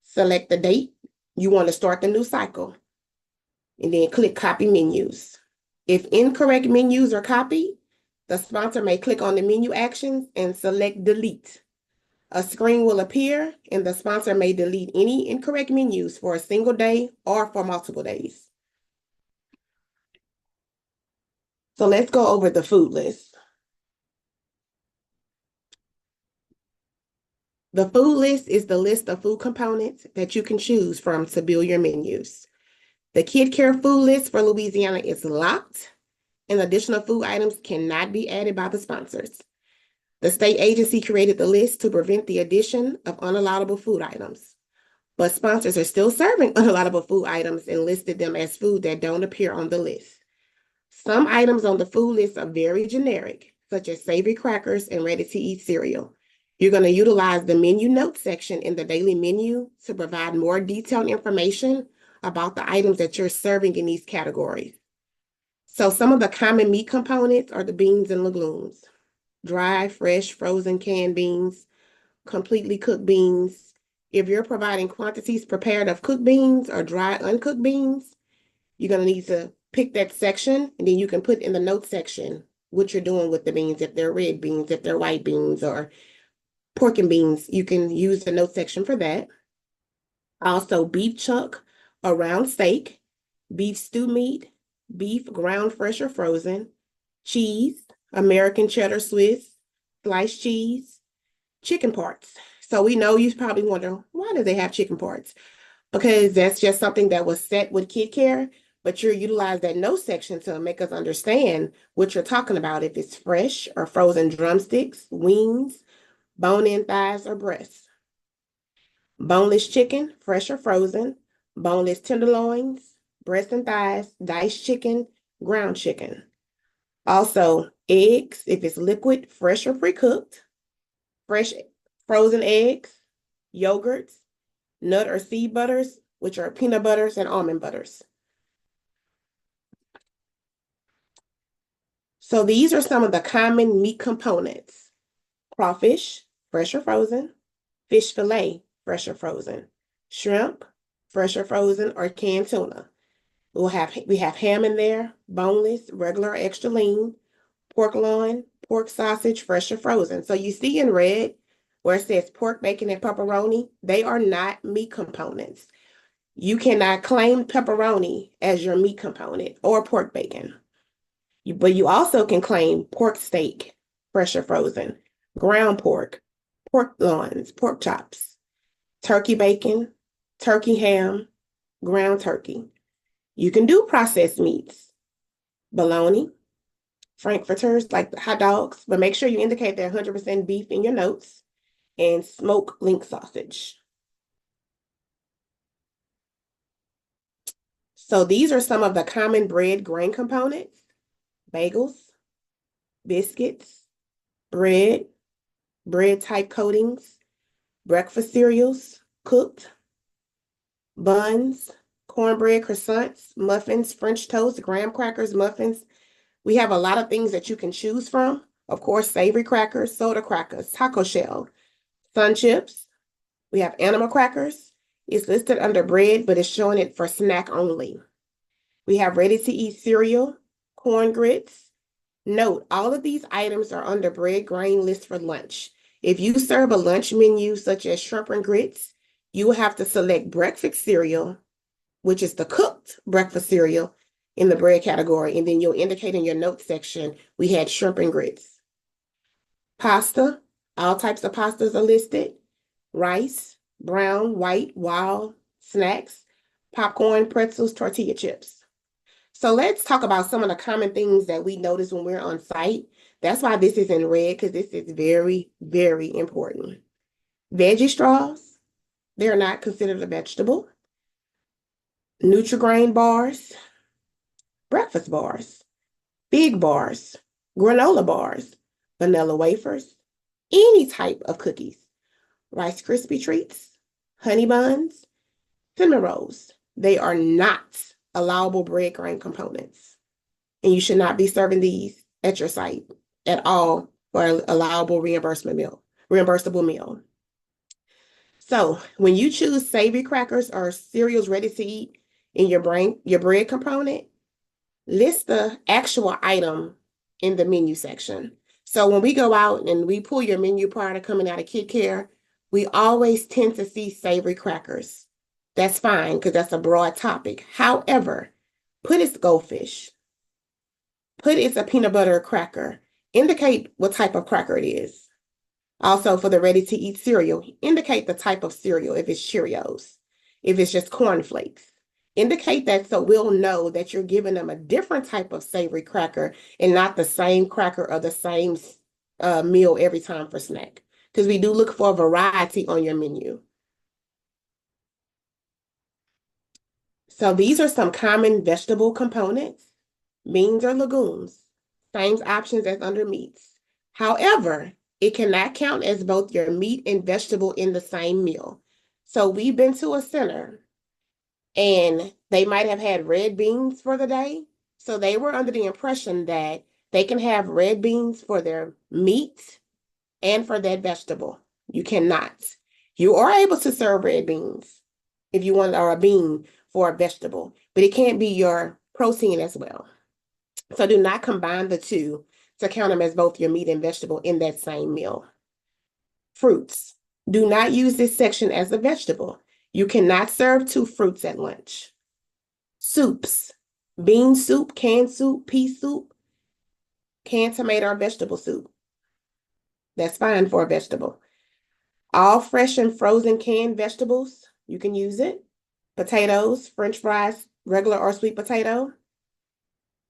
Select the date you want to start the new cycle, and then click Copy Menus. If incorrect menus are copied, the sponsor may click on the menu actions and select Delete. A screen will appear, and the sponsor may delete any incorrect menus for a single day or for multiple days. So let's go over the food list. The food list is the list of food components that you can choose from to build your menus. The Kidkare food list for Louisiana is locked, and additional food items cannot be added by the sponsors. The state agency created the list to prevent the addition of unallowable food items, but sponsors are still serving unallowable food items and listed them as food that don't appear on the list. Some items on the food list are very generic, such as savory crackers and ready-to-eat cereal. You're going to utilize the menu notes section in the daily menu to provide more detailed information about the items that you're serving in these categories. So some of the common meat components are the beans and legumes, dry, fresh, frozen, canned beans, completely cooked beans. If you're providing quantities prepared of cooked beans or dry, uncooked beans, you're going to need to pick that section, and then you can put in the notes section what you're doing with the beans, if they're red beans, if they're white beans, or pork and beans. You can use the notes section for that. Also, beef chuck or round steak, beef stew meat, beef ground fresh or frozen, cheese, American cheddar Swiss, sliced cheese, chicken parts. So we know you probably wonder, why do they have chicken parts? Because that's just something that was set with Kidkare, but you're utilize that note section to make us understand what you're talking about, if it's fresh or frozen drumsticks, wings, bone-in thighs, or breasts. Boneless chicken, fresh or frozen, boneless tenderloins, breasts and thighs, diced chicken, ground chicken. Also, eggs, if it's liquid, fresh or pre-cooked, fresh frozen eggs, yogurts, nut or seed butters, which are peanut butters and almond butters. So these are some of the common meat components: crawfish, fresh or frozen, fish fillet, fresh or frozen, shrimp, fresh or frozen, or canned tuna. We have ham in there, boneless, regular, extra lean, pork loin, pork sausage, fresh or frozen. So you see in red where it says pork, bacon, and pepperoni, they are not meat components. You cannot claim pepperoni as your meat component or pork bacon. But you also can claim pork steak, fresh or frozen, ground pork, pork loins, pork chops, turkey bacon, turkey ham, ground turkey. You can do processed meats, bologna, frankfurters, like hot dogs, but make sure you indicate they're 100% beef in your notes, and smoked link sausage. So these are some of the common bread grain components: bagels, biscuits, bread, bread type coatings, breakfast cereals, cooked, buns, cornbread, croissants, muffins, French toast, graham crackers, muffins. We have a lot of things that you can choose from. Of course, savory crackers, soda crackers, taco shell, sun chips. We have animal crackers. It's listed under bread, but it's showing it for snack only. We have ready-to-eat cereal, corn grits. Note, all of these items are under bread grain list for lunch. If you serve a lunch menu such as shrimp and grits, you will have to select breakfast cereal, which is the cooked breakfast cereal in the bread category, and then you'll indicate in your notes section, we had shrimp and grits. Pasta, all types of pastas are listed. Rice, brown, white, wild, snacks, popcorn, pretzels, tortilla chips. So let's talk about some of the common things that we notice when we're on site. That's why this is in red, because this is very, very important. Veggie straws, they're not considered a vegetable. Nutri-Grain bars, breakfast bars, big bars, granola bars, vanilla wafers, any type of cookies, Rice Krispie treats, honey buns, cinnamon rolls. They are not allowable bread grain components, and you should not be serving these at your site at all for an allowable reimbursable meal. So when you choose savory crackers or cereals ready to eat in your bread component, list the actual item in the menu section. So when we go out and we pull your menu prior to coming out of Kidkare, we always tend to see savory crackers. That's fine because that's a broad topic. However, put it's goldfish. Put it's a peanut butter cracker. Indicate what type of cracker it is. Also, for the ready-to-eat cereal, indicate the type of cereal, if it's Cheerios, if it's just cornflakes. Indicate that so we'll know that you're giving them a different type of savory cracker and not the same cracker or the same meal every time for snack. Because we do look for a variety on your menu. So these are some common vegetable components. Beans or legumes, same options as under meats. However, it cannot count as both your meat and vegetable in the same meal. So we've been to a center and they might have had red beans for the day. So they were under the impression that they can have red beans for their meat and for that vegetable. You cannot. You are able to serve red beans if you want, or a bean for a vegetable, but it can't be your protein as well. So do not combine the two to count them as both your meat and vegetable in that same meal. Fruits. Do not use this section as a vegetable. You cannot serve 2 fruits at lunch. Soups. Bean soup, canned soup, pea soup, canned tomato or vegetable soup. That's fine for a vegetable. All fresh and frozen canned vegetables, you can use it. Potatoes, French fries, regular or sweet potato.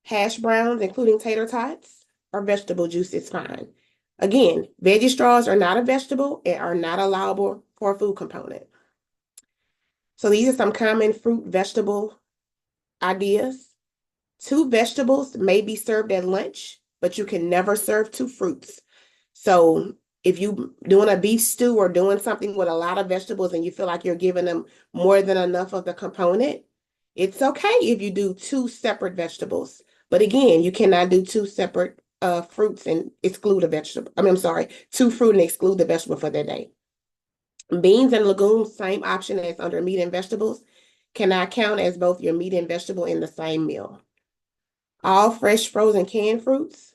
Hash browns, including tater tots, or vegetable juice is fine. Again, veggie straws are not a vegetable and are not allowable for a food component. So these are some common fruit vegetable ideas. 2 vegetables may be served at lunch, but you can never serve 2 fruits. So if you doing a beef stew or doing something with a lot of vegetables and you feel like you're giving them more than enough of the component, it's okay if you do 2 separate vegetables. But again, you cannot do 2 separate fruits and exclude a vegetable. I'm sorry, 2 fruit and exclude the vegetable for that day. Beans and legumes, same option as under meat and vegetables, cannot count as both your meat and vegetable in the same meal. All fresh, frozen, canned fruits.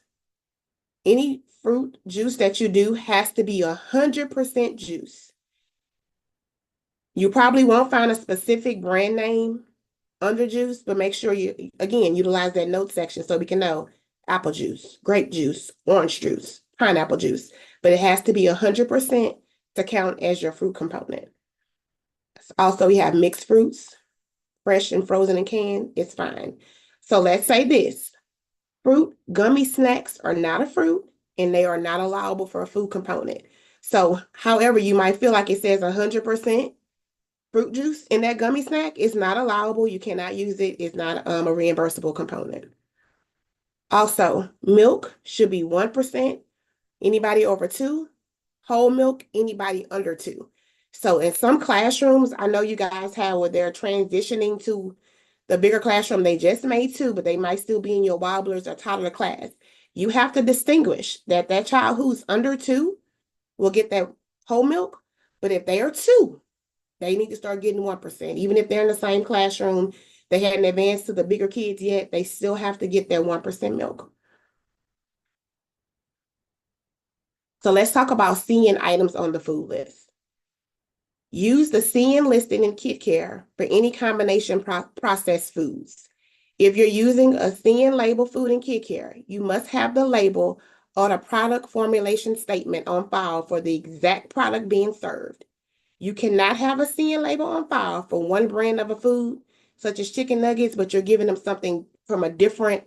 Any fruit juice that you do has to be 100% juice. You probably won't find a specific brand name under juice, but make sure you, again, utilize that note section so we can know apple juice, grape juice, orange juice, pineapple juice, but it has to be 100% to count as your fruit component. Also, we have mixed fruits, fresh and frozen and canned, it's fine. So let's say this. Fruit gummy snacks are not a fruit and they are not allowable for a food component. So, however, you might feel like it says 100% fruit juice in that gummy snack. It's not allowable. You cannot use it. It's not a reimbursable component. Also, milk should be 1%. Anybody over 2? Whole milk, anybody under 2. So in some classrooms, I know you guys have where they're transitioning to the bigger classroom they just made 2, but they might still be in your wobblers or toddler class. You have to distinguish that that child who's under 2 will get that whole milk, but if they are 2, they need to start getting 1%. Even if they're in the same classroom, they hadn't advanced to the bigger kids yet, they still have to get their 1% milk. So let's talk about CN items on the food list. Use the CN listing in Kidkare for any combination processed foods. If you're using a CN label food in Kidkare, you must have the label or the product formulation statement on file for the exact product being served. You cannot have a CN label on file for one brand of a food, such as chicken nuggets, but you're giving them something from a different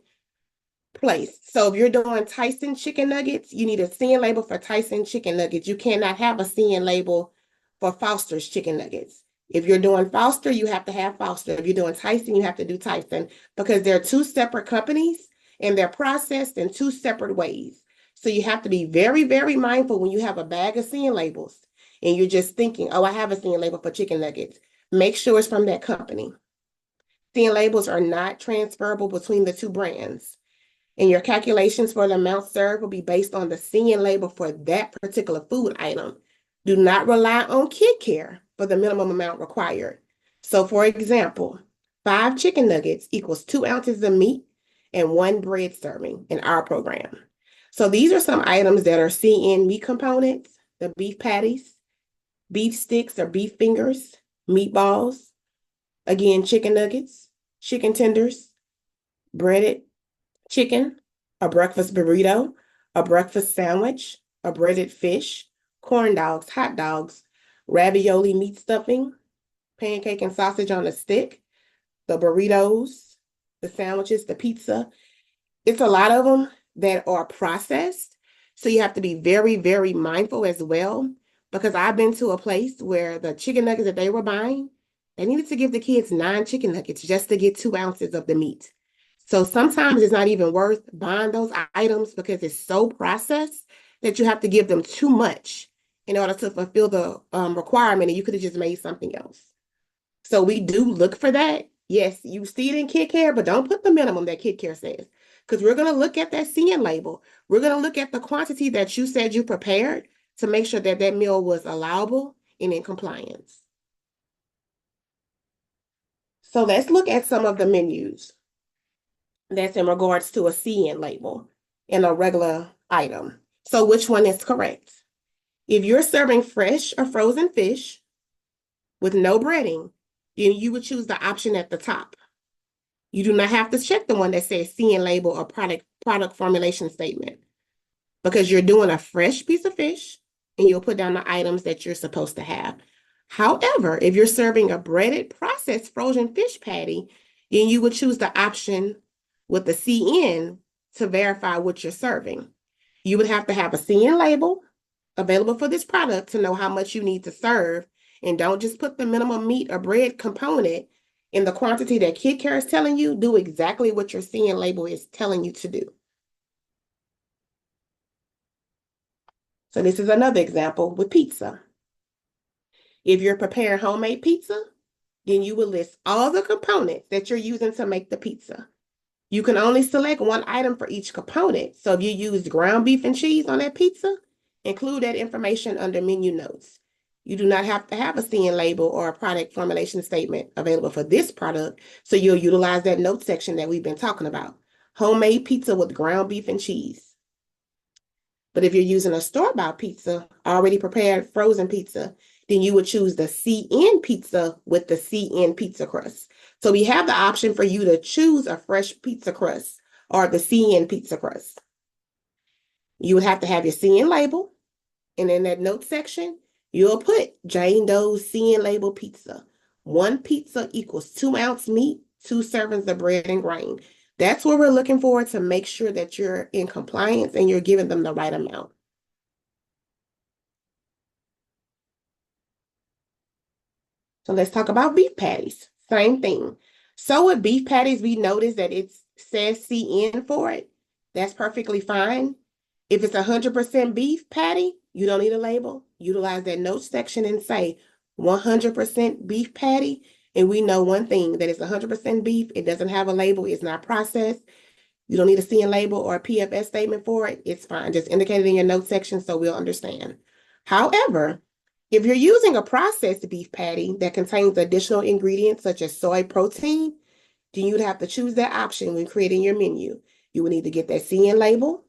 place. So if you're doing Tyson chicken nuggets, you need a CN label for Tyson chicken nuggets. You cannot have a CN label for Foster's chicken nuggets. If you're doing Foster, you have to have Foster. If you're doing Tyson, you have to do Tyson, because they're 2 separate companies and they're processed in 2 separate ways. So you have to be very, very mindful when you have a bag of CN labels and you're just thinking, oh, I have a CN label for chicken nuggets. Make sure it's from that company. CN labels are not transferable between the 2 brands. And your calculations for the amount served will be based on the CN label for that particular food item. Do not rely on Kidkare for the minimum amount required. So for example, 5 chicken nuggets equals 2 ounces of meat and 1 bread serving in our program. So these are some items that are CN meat components: the beef patties, beef sticks or beef fingers, meatballs, again, chicken nuggets, chicken tenders, breaded chicken, a breakfast burrito, a breakfast sandwich, a breaded fish, corn dogs, hot dogs, ravioli meat stuffing, pancake and sausage on a stick, the burritos, the sandwiches, the pizza. It's a lot of them that are processed. So you have to be very, very mindful as well, because I've been to a place where the chicken nuggets that they were buying, they needed to give the kids 9 chicken nuggets just to get 2 ounces of the meat. So sometimes it's not even worth buying those items because it's so processed that you have to give them too much in order to fulfill the requirement, and you could have just made something else. So we do look for that. Yes, you see it in Kidkare, but don't put the minimum that Kidkare says, because we're going to look at that CN label. We're going to look at the quantity that you said you prepared to make sure that that meal was allowable and in compliance. So let's look at some of the menus that's in regards to a CN label and a regular item. So which one is correct? If you're serving fresh or frozen fish with no breading, then you would choose the option at the top. You do not have to check the one that says CN label or product formulation statement, because you're doing a fresh piece of fish and you'll put down the items that you're supposed to have. However, if you're serving a breaded processed frozen fish patty, then you would choose the option with the CN to verify what you're serving. You would have to have a CN label available for this product to know how much you need to serve, and don't just put the minimum meat or bread component in the quantity that Kidkare is telling you. Do exactly what your CN label is telling you to do. So this is another example with pizza. If you're preparing homemade pizza, then you will list all the components that you're using to make the pizza. You can only select one item for each component. So if you use ground beef and cheese on that pizza, include that information under menu notes. You do not have to have a CN label or a product formulation statement available for this product, so you'll utilize that note section that we've been talking about. Homemade pizza with ground beef and cheese. But if you're using a store-bought pizza, already prepared frozen pizza, then you would choose the CN pizza with the CN pizza crust. So we have the option for you to choose a fresh pizza crust or the CN pizza crust. You would have to have your CN label, and in that note section, you'll put Jane Doe's CN label pizza, 1 pizza equals 2 ounce meat, 2 servings of bread and grain. That's what we're looking for to make sure that you're in compliance and you're giving them the right amount. So let's talk about beef patties. Same thing. So with beef patties, we notice that it says CN for it. That's perfectly fine. If it's 100% beef patty, you don't need a label. Utilize that note section and say 100% beef patty. And we know one thing, that it's 100% beef. It doesn't have a label. It's not processed. You don't need a CN label or a PFS statement for it. It's fine. Just indicate it in your note section so we'll understand. However, if you're using a processed beef patty that contains additional ingredients such as soy protein, then you'd have to choose that option when creating your menu. You would need to get that CN label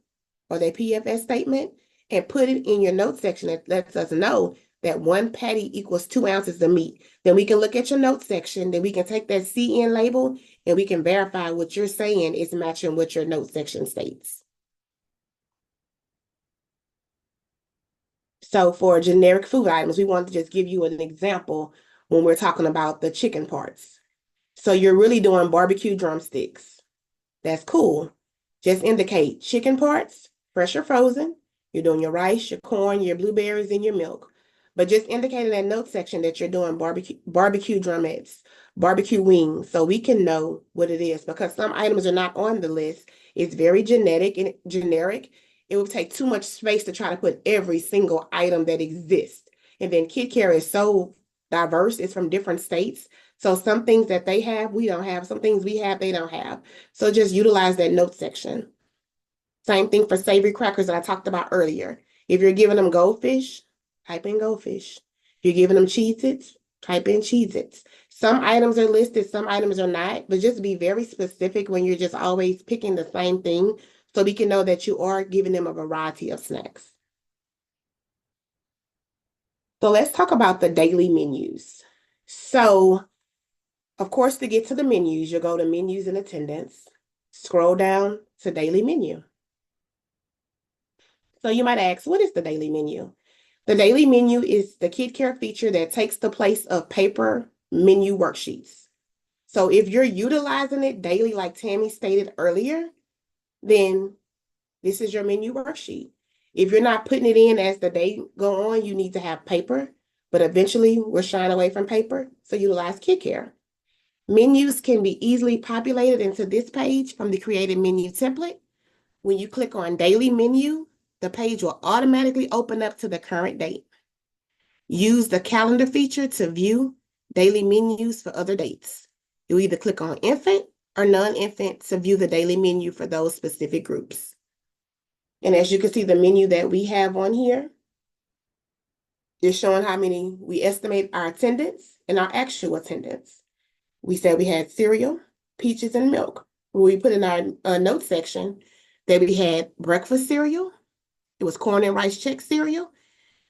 or that PFS statement and put it in your note section that lets us know that 1 patty equals 2 ounces of meat. Then we can look at your note section, then we can take that CN label and we can verify what you're saying is matching what your note section states. So for generic food items, we want to just give you an example when we're talking about the chicken parts. So you're really doing barbecue drumsticks. That's cool. Just indicate chicken parts, fresh or frozen. You're doing your rice, your corn, your blueberries, and your milk. But just indicate in that note section that you're doing barbecue drumettes, barbecue wings, so we can know what it is. Because some items are not on the list. It's very generic. It would take too much space to try to put every single item that exists. And then Kidkare is so diverse. It's from different states. So some things that they have, we don't have. Some things we have, they don't have. So just utilize that note section. Same thing for savory crackers that I talked about earlier. If you're giving them goldfish, type in goldfish. If you're giving them Cheez-Its, type in Cheez-Its. Some items are listed, some items are not, but just be very specific when you're just always picking the same thing so we can know that you are giving them a variety of snacks. So let's talk about the daily menus. So, of course, to get to the menus, you'll go to menus and attendance, scroll down to daily menu. So you might ask, what is the daily menu? The daily menu is the Kidkare feature that takes the place of paper menu worksheets. So if you're utilizing it daily, like Tammy stated earlier, then this is your menu worksheet. If you're not putting it in as the day go on, you need to have paper, but eventually we're shying away from paper, so utilize Kidkare. Menus can be easily populated into this page from the created menu template. When you click on daily menu, the page will automatically open up to the current date. Use the calendar feature to view daily menus for other dates. You'll either click on infant or non-infant to view the daily menu for those specific groups. And as you can see, the menu that we have on here is showing how many we estimate our attendance and our actual attendance. We said we had cereal, peaches, and milk. We put in our note section that we had breakfast cereal. It was corn and rice check cereal.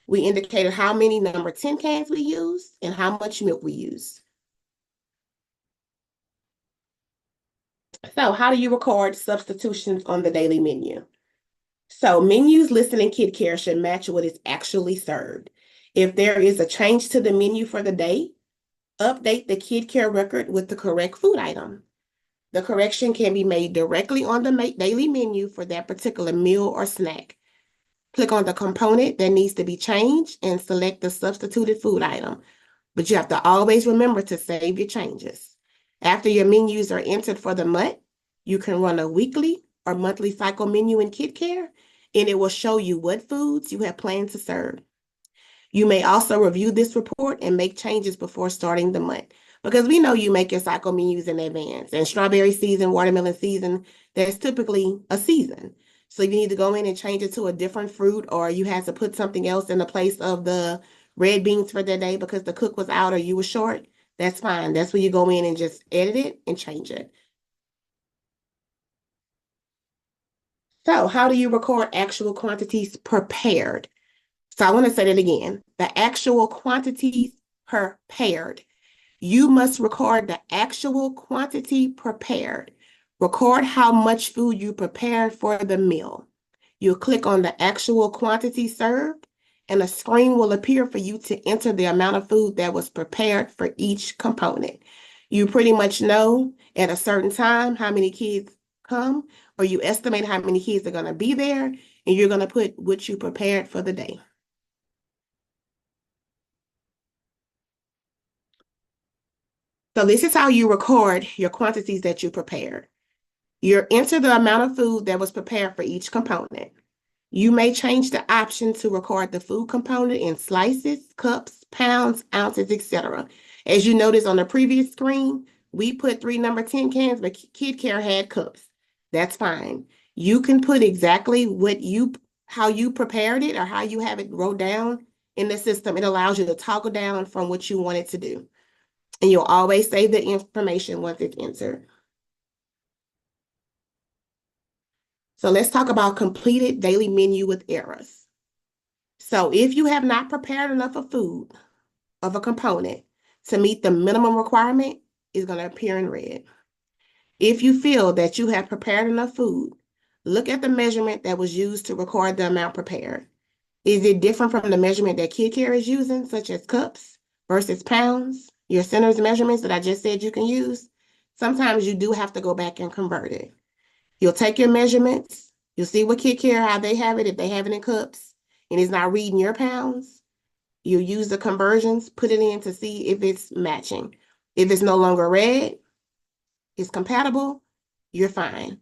We indicated how many number 10 cans we used and how much milk we used. So how do you record substitutions on the daily menu? So menus listed in Kidkare should match what is actually served. If there is a change to the menu for the day, update the Kidkare record with the correct food item. The correction can be made directly on the daily menu for that particular meal or snack. Click on the component that needs to be changed and select the substituted food item. But you have to always remember to save your changes. After your menus are entered for the month, you can run a weekly or monthly cycle menu in Kidkare, and it will show you what foods you have planned to serve. You may also review this report and make changes before starting the month, because we know you make your cycle menus in advance. And strawberry season, watermelon season, there's typically a season. So you need to go in and change it to a different fruit, or you had to put something else in the place of the red beans for that day because the cook was out or you were short. That's fine. That's where you go in and just edit it and change it. So how do you record actual quantities prepared? So I want to say that again. The actual quantities prepared. You must record the actual quantity prepared. Record how much food you prepared for the meal. You'll click on the actual quantity served, and a screen will appear for you to enter the amount of food that was prepared for each component. You pretty much know at a certain time how many kids come, or you estimate how many kids are going to be there, and you're going to put what you prepared for the day. So this is how you record your quantities that you prepared. You enter the amount of food that was prepared for each component. You may change the option to record the food component in slices, cups, pounds, ounces, etc. As you noticed on the previous screen, we put 3 number 10 cans, but Kidkare had cups. That's fine. You can put exactly how you prepared it or how you have it wrote down in the system. It allows you to toggle down from what you want it to do. And you'll always save the information once it's entered. So let's talk about completed daily menu with errors. So if you have not prepared enough of food of a component to meet the minimum requirement, it's going to appear in red. If you feel that you have prepared enough food, look at the measurement that was used to record the amount prepared. Is it different from the measurement that Kidkare is using, such as cups versus pounds? Your center's measurements that I just said you can use? Sometimes you do have to go back and convert it. You'll take your measurements. You'll see what Kidkare, how they have it, if they have it in cups, and it's not reading your pounds. You'll use the conversions, put it in to see if it's matching. If it's no longer red, it's compatible, you're fine.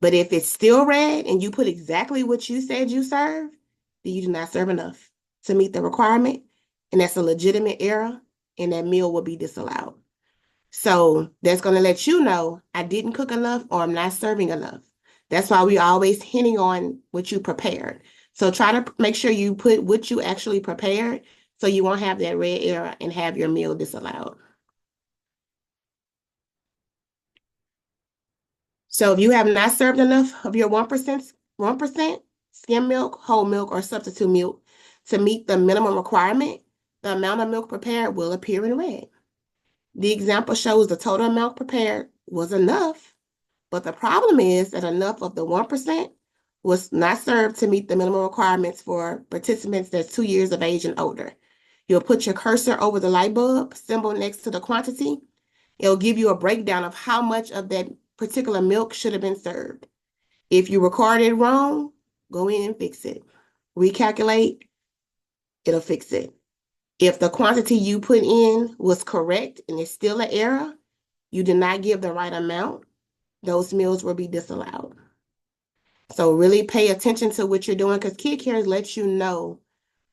But if it's still red and you put exactly what you said you serve, then you do not serve enough to meet the requirement, and that's a legitimate error, and that meal will be disallowed. So that's going to let you know I didn't cook enough or I'm not serving enough. That's why we always hinting on what you prepared. So try to make sure you put what you actually prepared so you won't have that red error and have your meal disallowed. So if you have not served enough of your 1% skim milk, whole milk, or substitute milk to meet the minimum requirement, the amount of milk prepared will appear in red. The example shows the total amount prepared was enough, but the problem is that enough of the 1% was not served to meet the minimum requirements for participants that's 2 years of age and older. You'll put your cursor over the light bulb symbol next to the quantity. It'll give you a breakdown of how much of that particular milk should have been served. If you recorded it wrong, go in and fix it. Recalculate, it'll fix it. If the quantity you put in was correct and it's still an error, you did not give the right amount, those meals will be disallowed. So really pay attention to what you're doing, because Kidkare lets you know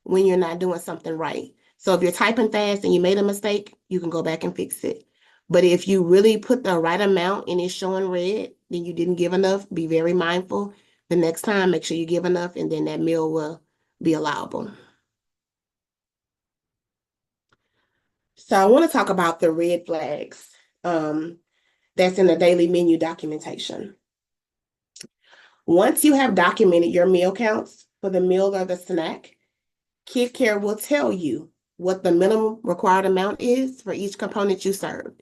when you're not doing something right. So if you're typing fast and you made a mistake, you can go back and fix it. But if you really put the right amount and it's showing red, then you didn't give enough. Be very mindful. The next time, make sure you give enough, and then that meal will be allowable. So I want to talk about the red flags that's in the daily menu documentation. Once you have documented your meal counts for the meal or the snack, Kidkare will tell you what the minimum required amount is for each component you served.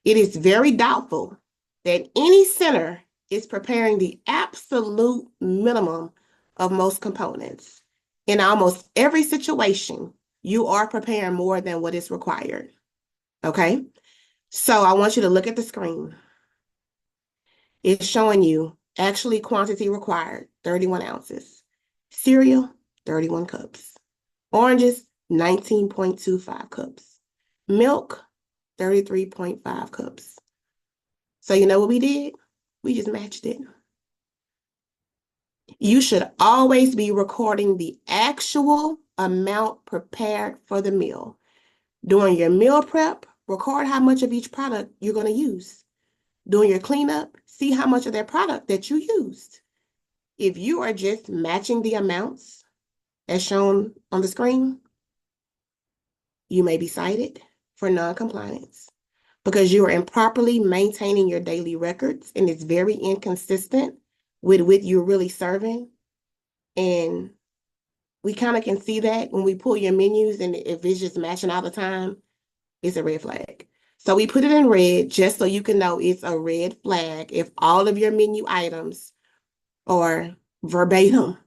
It is very doubtful that any center is preparing the absolute minimum of most components. In almost every situation, you are preparing more than what is required. Okay? So I want you to look at the screen. It's showing you actually quantity required, 31 ounces. Cereal, 31 cups. Oranges, 19.25 cups. Milk, 33.5 cups. So you know what we did? We just matched it. You should always be recording the actual amount prepared for the meal. During your meal prep, record how much of each product you're going to use. During your cleanup, see how much of that product that you used. If you are just matching the amounts as shown on the screen, you may be cited for non-compliance because you are improperly maintaining your daily records, and it's very inconsistent with what you're really serving. And we kind of can see that when we pull your menus, and if it's just matching all the time, it's a red flag. So we put it in red just so you can know it's a red flag if all of your menu items are verbatim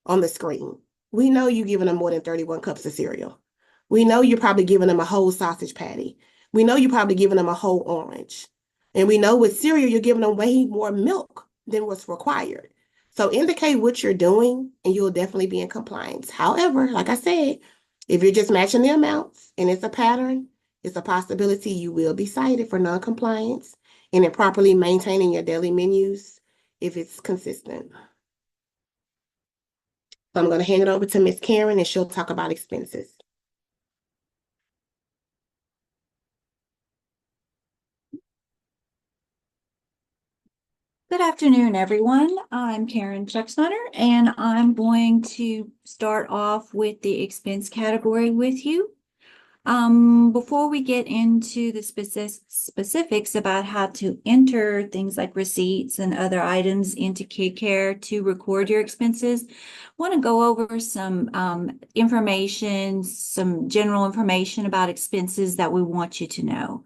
on the screen. We know you're giving them more than 31 cups of cereal. We know you're probably giving them a whole sausage patty. We know you're probably giving them a whole orange. And we know with cereal, you're giving them way more milk than what's required. So indicate what you're doing, and you'll definitely be in compliance. However, like I said, if you're just matching the amounts and it's a pattern, it's a possibility you will be cited for non-compliance and improperly maintaining your daily menus if it's consistent. So I'm going to hand it over to Miss Karen, and she'll talk about expenses. Good afternoon, everyone. I'm Karen Chucksnutter, and I'm going to start off with the expense category with you. Before we get into the specifics about how to enter things like receipts and other items into Kidkare to record your expenses, I want to go over some information, some general information about expenses that we want you to know,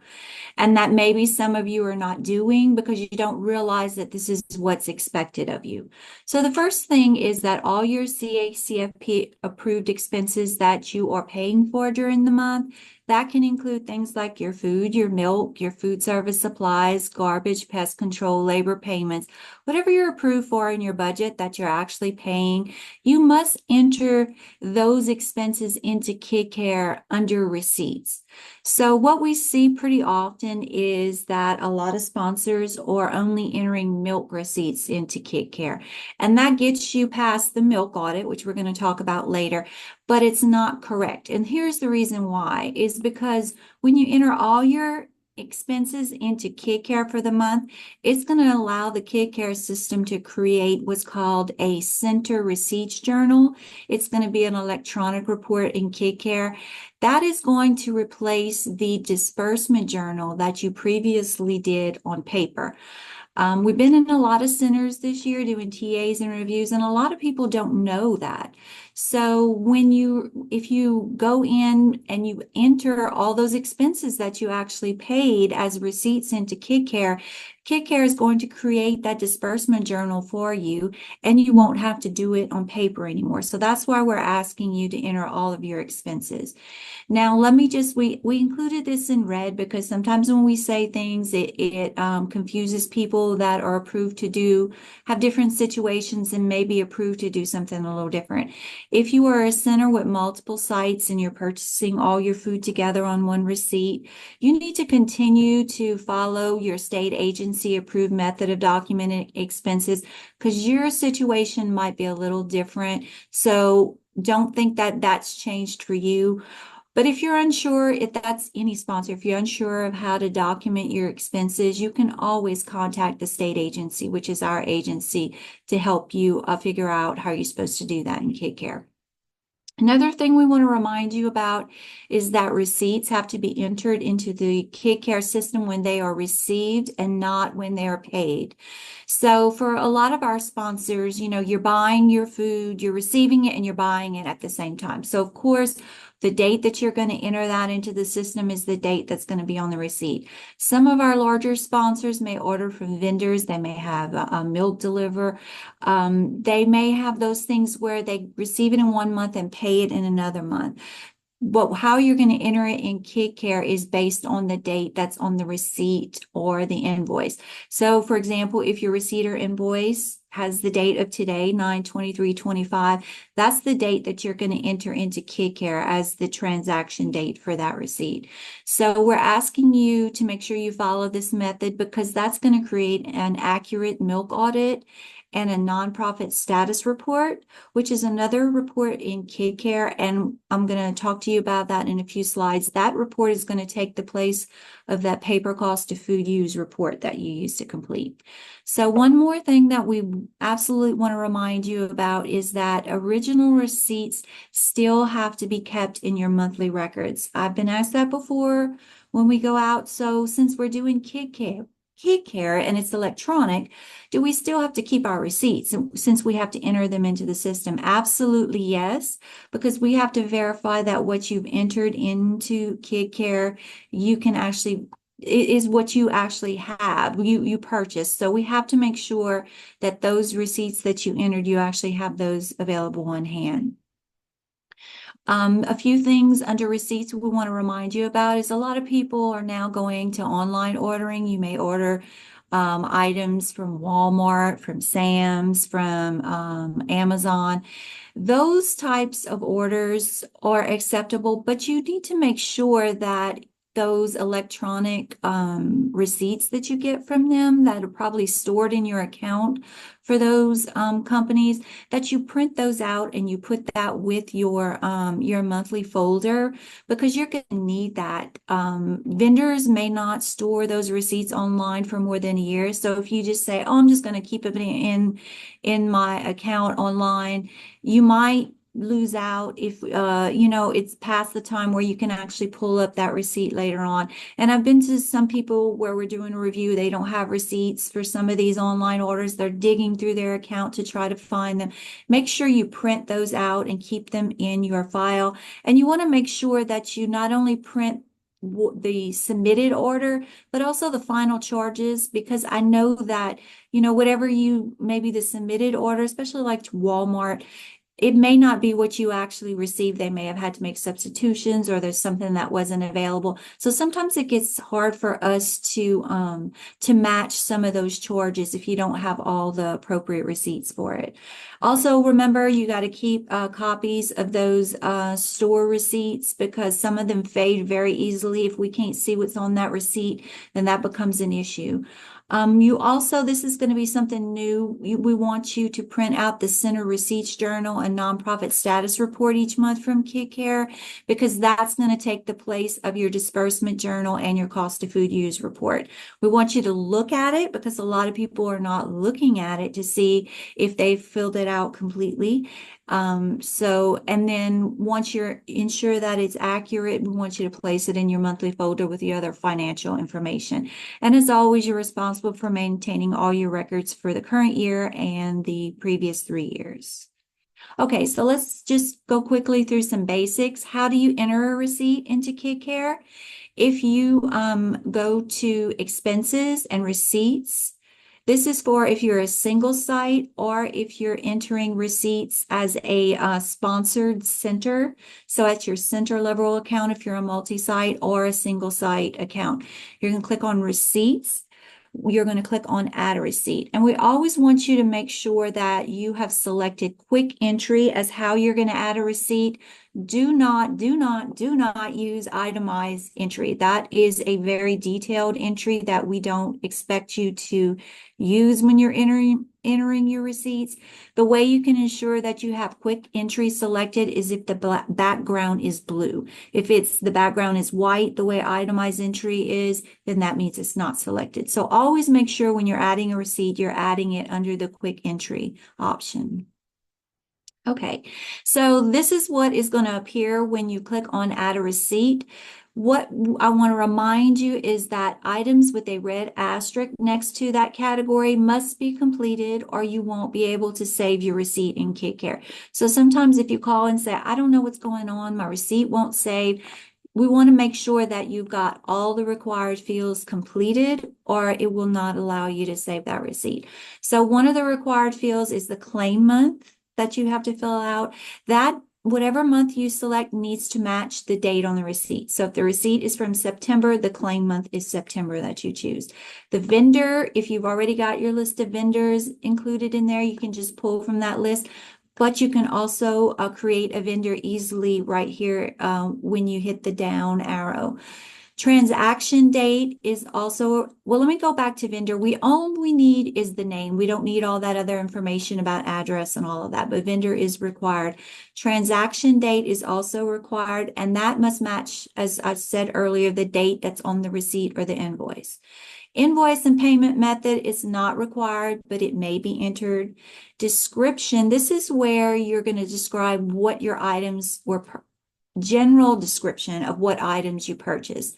and that maybe some of you are not doing because you don't realize that this is what's expected of you. So the first thing is that all your CACFP approved expenses that you are paying for during the month, that can include things like your food, your milk, your food service supplies, garbage, pest control, labor payments, whatever you're approved for in your budget that you're actually paying, you must enter those expenses into Kidkare under receipts. So what we see pretty often is that a lot of sponsors are only entering milk receipts into Kidkare, and that gets you past the milk audit, which we're going to talk about later, but it's not correct. And here's the reason why, is because when you enter all your expenses into Kidkare for the month, it's going to allow the Kidkare system to create what's called a center receipts journal. It's going to be an electronic report in Kidkare. That is going to replace the disbursement journal that you previously did on paper. We've been in a lot of centers this year doing TAs and reviews, and a lot of people don't know that. So if you go in and you enter all those expenses that you actually paid as receipts into Kidkare, Kidkare is going to create that disbursement journal for you, and you won't have to do it on paper anymore. So that's why we're asking you to enter all of your expenses. Now, we included this in red because sometimes when we say things, it confuses people that are approved to have different situations and may be approved to do something a little different. If you are a center with multiple sites and you're purchasing all your food together on one receipt, you need to continue to follow your state agency approved method of documenting expenses because your situation might be a little different. So don't think that that's changed for you. But if you're unsure, if that's any sponsor, if you're unsure of how to document your expenses, you can always contact the state agency, which is our agency, to help you figure out how you're supposed to do that in Kidkare. Another thing we want to remind you about is that receipts have to be entered into the Kidkare system when they are received and not when they are paid. So for a lot of our sponsors, you're buying your food, you're receiving it, and you're buying it at the same time. So of course, the date that you're going to enter that into the system is the date that's going to be on the receipt. Some of our larger sponsors may order from vendors. They may have a milk deliver. They may have those things where they receive it in one month and pay it in another month. But how you're going to enter it in Kidkare is based on the date that's on the receipt or the invoice. So for example, if your receipt or invoice has the date of today, 9/23/25, that's the date that you're going to enter into Kidkare as the transaction date for that receipt. So we're asking you to make sure you follow this method because that's going to create an accurate milk audit and a nonprofit status report, which is another report in Kidkare, and I'm going to talk to you about that in a few slides. That report is going to take the place of that paper cost of food use report that you used to complete. So one more thing that we absolutely want to remind you about is that original receipts still have to be kept in your monthly records. I've been asked that before when we go out. So since we're doing Kidkare and it's electronic, do we still have to keep our receipts since we have to enter them into the system? Absolutely yes, because we have to verify that what you've entered into Kidkare, you can actually is what you actually have, you purchased. So we have to make sure that those receipts that you entered, you actually have those available on hand. A few things under receipts we want to remind you about is a lot of people are now going to online ordering. You may order items from Walmart, from Sam's, from Amazon. Those types of orders are acceptable, but you need to make sure that those electronic receipts that you get from them that are probably stored in your account for those companies, that you print those out and you put that with your monthly folder, because you're going to need that. Vendors may not store those receipts online for more than a year. So if you just say, oh, I'm just going to keep it in my account online, you might lose out if it's past the time where you can actually pull up that receipt later on. And I've been to some people where we're doing a review, they don't have receipts for some of these online orders. They're digging through their account to try to find them. Make sure you print those out and keep them in your file. And you want to make sure that you not only print the submitted order, but also the final charges, because I know that, whatever maybe the submitted order, especially like to Walmart, it may not be what you actually received. They may have had to make substitutions, or there's something that wasn't available. So sometimes it gets hard for us to match some of those charges if you don't have all the appropriate receipts for it. Also, remember, you got to keep copies of those store receipts, because some of them fade very easily. If we can't see what's on that receipt, then that becomes an issue. This is going to be something new. We want you to print out the Center Receipts Journal and Nonprofit Status Report each month from Kidkare, because that's going to take the place of your disbursement journal and your cost of food used report. We want you to look at it, because a lot of people are not looking at it to see if they've filled it out completely. And then once you're ensure that it's accurate, we want you to place it in your monthly folder with the other financial information. And as always, you're responsible for maintaining all your records for the current year and the previous 3 years. Okay, so let's just go quickly through some basics. How do you enter a receipt into Kidkare? If you go to expenses and receipts, this is for if you're a single site or if you're entering receipts as a sponsored center. So at your center level account, if you're a multi-site or a single site account, you're going to click on receipts. You're going to click on add a receipt. And we always want you to make sure that you have selected quick entry as how you're going to add a receipt. Do not use itemized entry. That is a very detailed entry that we don't expect you to use when you're entering your receipts. The way you can ensure that you have quick entry selected is if the background is blue. If the background is white, the way itemized entry is, then that means it's not selected. So always make sure when you're adding a receipt, you're adding it under the quick entry option. Okay, so this is what is going to appear when you click on add a receipt. What I want to remind you is that items with a red asterisk next to that category must be completed, or you won't be able to save your receipt in Kidkare. So sometimes if you call and say, I don't know what's going on, my receipt won't save, we want to make sure that you've got all the required fields completed, or it will not allow you to save that receipt. So one of the required fields is the claim month that you have to fill out. That whatever month you select needs to match the date on the receipt. So if the receipt is from September, the claim month is September that you choose. The vendor, if you've already got your list of vendors included in there, you can just pull from that list. But you can also create a vendor easily right here when you hit the down arrow. Transaction date is also, well, let me go back to vendor. All we need is the name. We don't need all that other information about address and all of that, but vendor is required. Transaction date is also required, and that must match, as I said earlier, the date that's on the receipt or the invoice. Invoice and payment method is not required, but it may be entered. Description, this is where you're going to describe what your items were, general description of what items you purchased.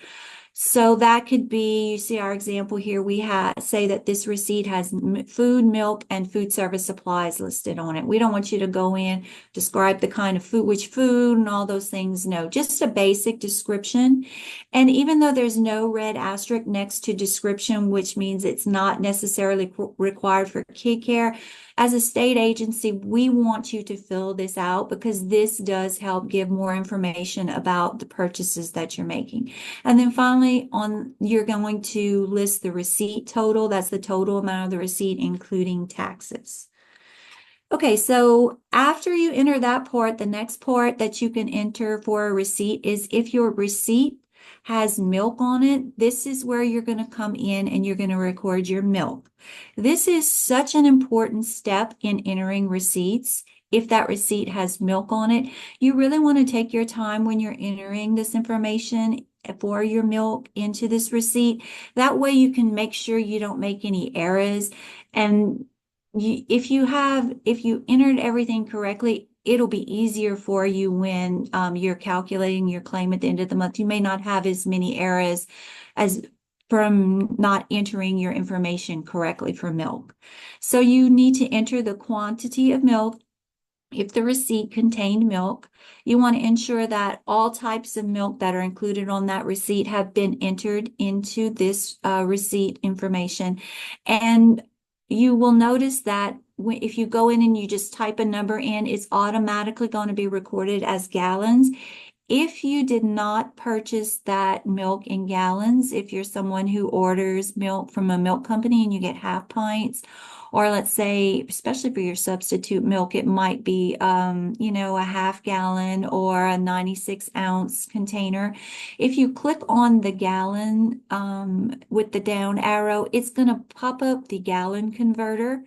So that could be, you see our example here, we say that this receipt has food, milk, and food service supplies listed on it. We don't want you to go in, describe the kind of food, which food and all those things. No, just a basic description. And even though there's no red asterisk next to description, which means it's not necessarily required for Kidkare, As a state agency, we want you to fill this out because this does help give more information about the purchases that you're making. And then finally, you're going to list the receipt total. That's the total amount of the receipt, including taxes. Okay, so after you enter that part, the next part that you can enter for a receipt is if your receipt has milk on it, this is where you're going to come in and you're going to record your milk. This is such an important step in entering receipts. If that receipt has milk on it, you really want to take your time when you're entering this information for your milk into this receipt. That way you can make sure you don't make any errors. And if you entered everything correctly, it'll be easier for you when you're calculating your claim at the end of the month. You may not have as many errors as from not entering your information correctly for milk. So you need to enter the quantity of milk. If the receipt contained milk, you want to ensure that all types of milk that are included on that receipt have been entered into this receipt information. And you will notice that if you go in and you just type a number in, it's automatically going to be recorded as gallons. If you did not purchase that milk in gallons, if you're someone who orders milk from a milk company and you get half pints, or let's say, especially for your substitute milk, it might be, a half gallon or a 96-ounce container. If you click on the gallon with the down arrow, it's going to pop up the gallon converter.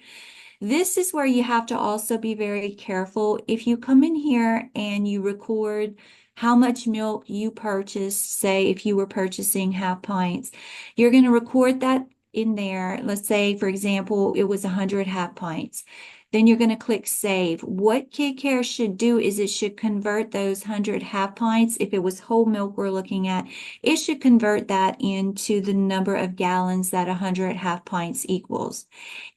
This is where you have to also be very careful. If you come in here and you record how much milk you purchased, say if you were purchasing half pints, you're going to record that in there. Let's say, for example, it was 100 half pints. Then you're going to click Save. What Kidkare should do is it should convert those 100 half pints. If it was whole milk we're looking at, it should convert that into the number of gallons that 100 half pints equals.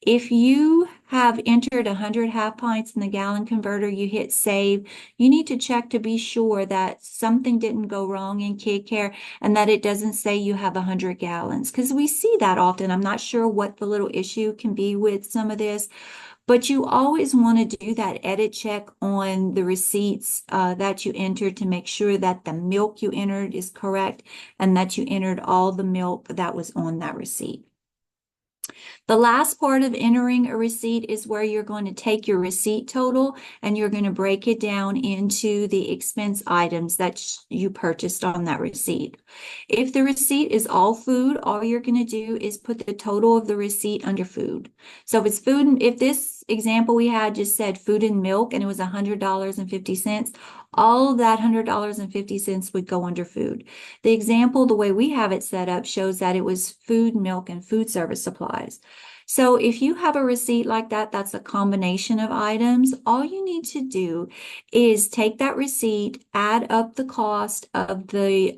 If you have entered 100 half pints in the gallon converter, you hit Save, you need to check to be sure that something didn't go wrong in Kidkare and that it doesn't say you have 100 gallons, because we see that often. I'm not sure what the little issue can be with some of this, but you always want to do that edit check on the receipts that you entered to make sure that the milk you entered is correct and that you entered all the milk that was on that receipt. The last part of entering a receipt is where you're going to take your receipt total and you're going to break it down into the expense items that you purchased on that receipt. If the receipt is all food, all you're going to do is put the total of the receipt under food. So if it's food, if this example we had just said food and milk and it was $100.50, all of that $100.50 would go under food. The example, the way we have it set up, shows that it was food, milk, and food service supplies. So if you have a receipt like that, that's a combination of items. All you need to do is take that receipt, add up the cost of the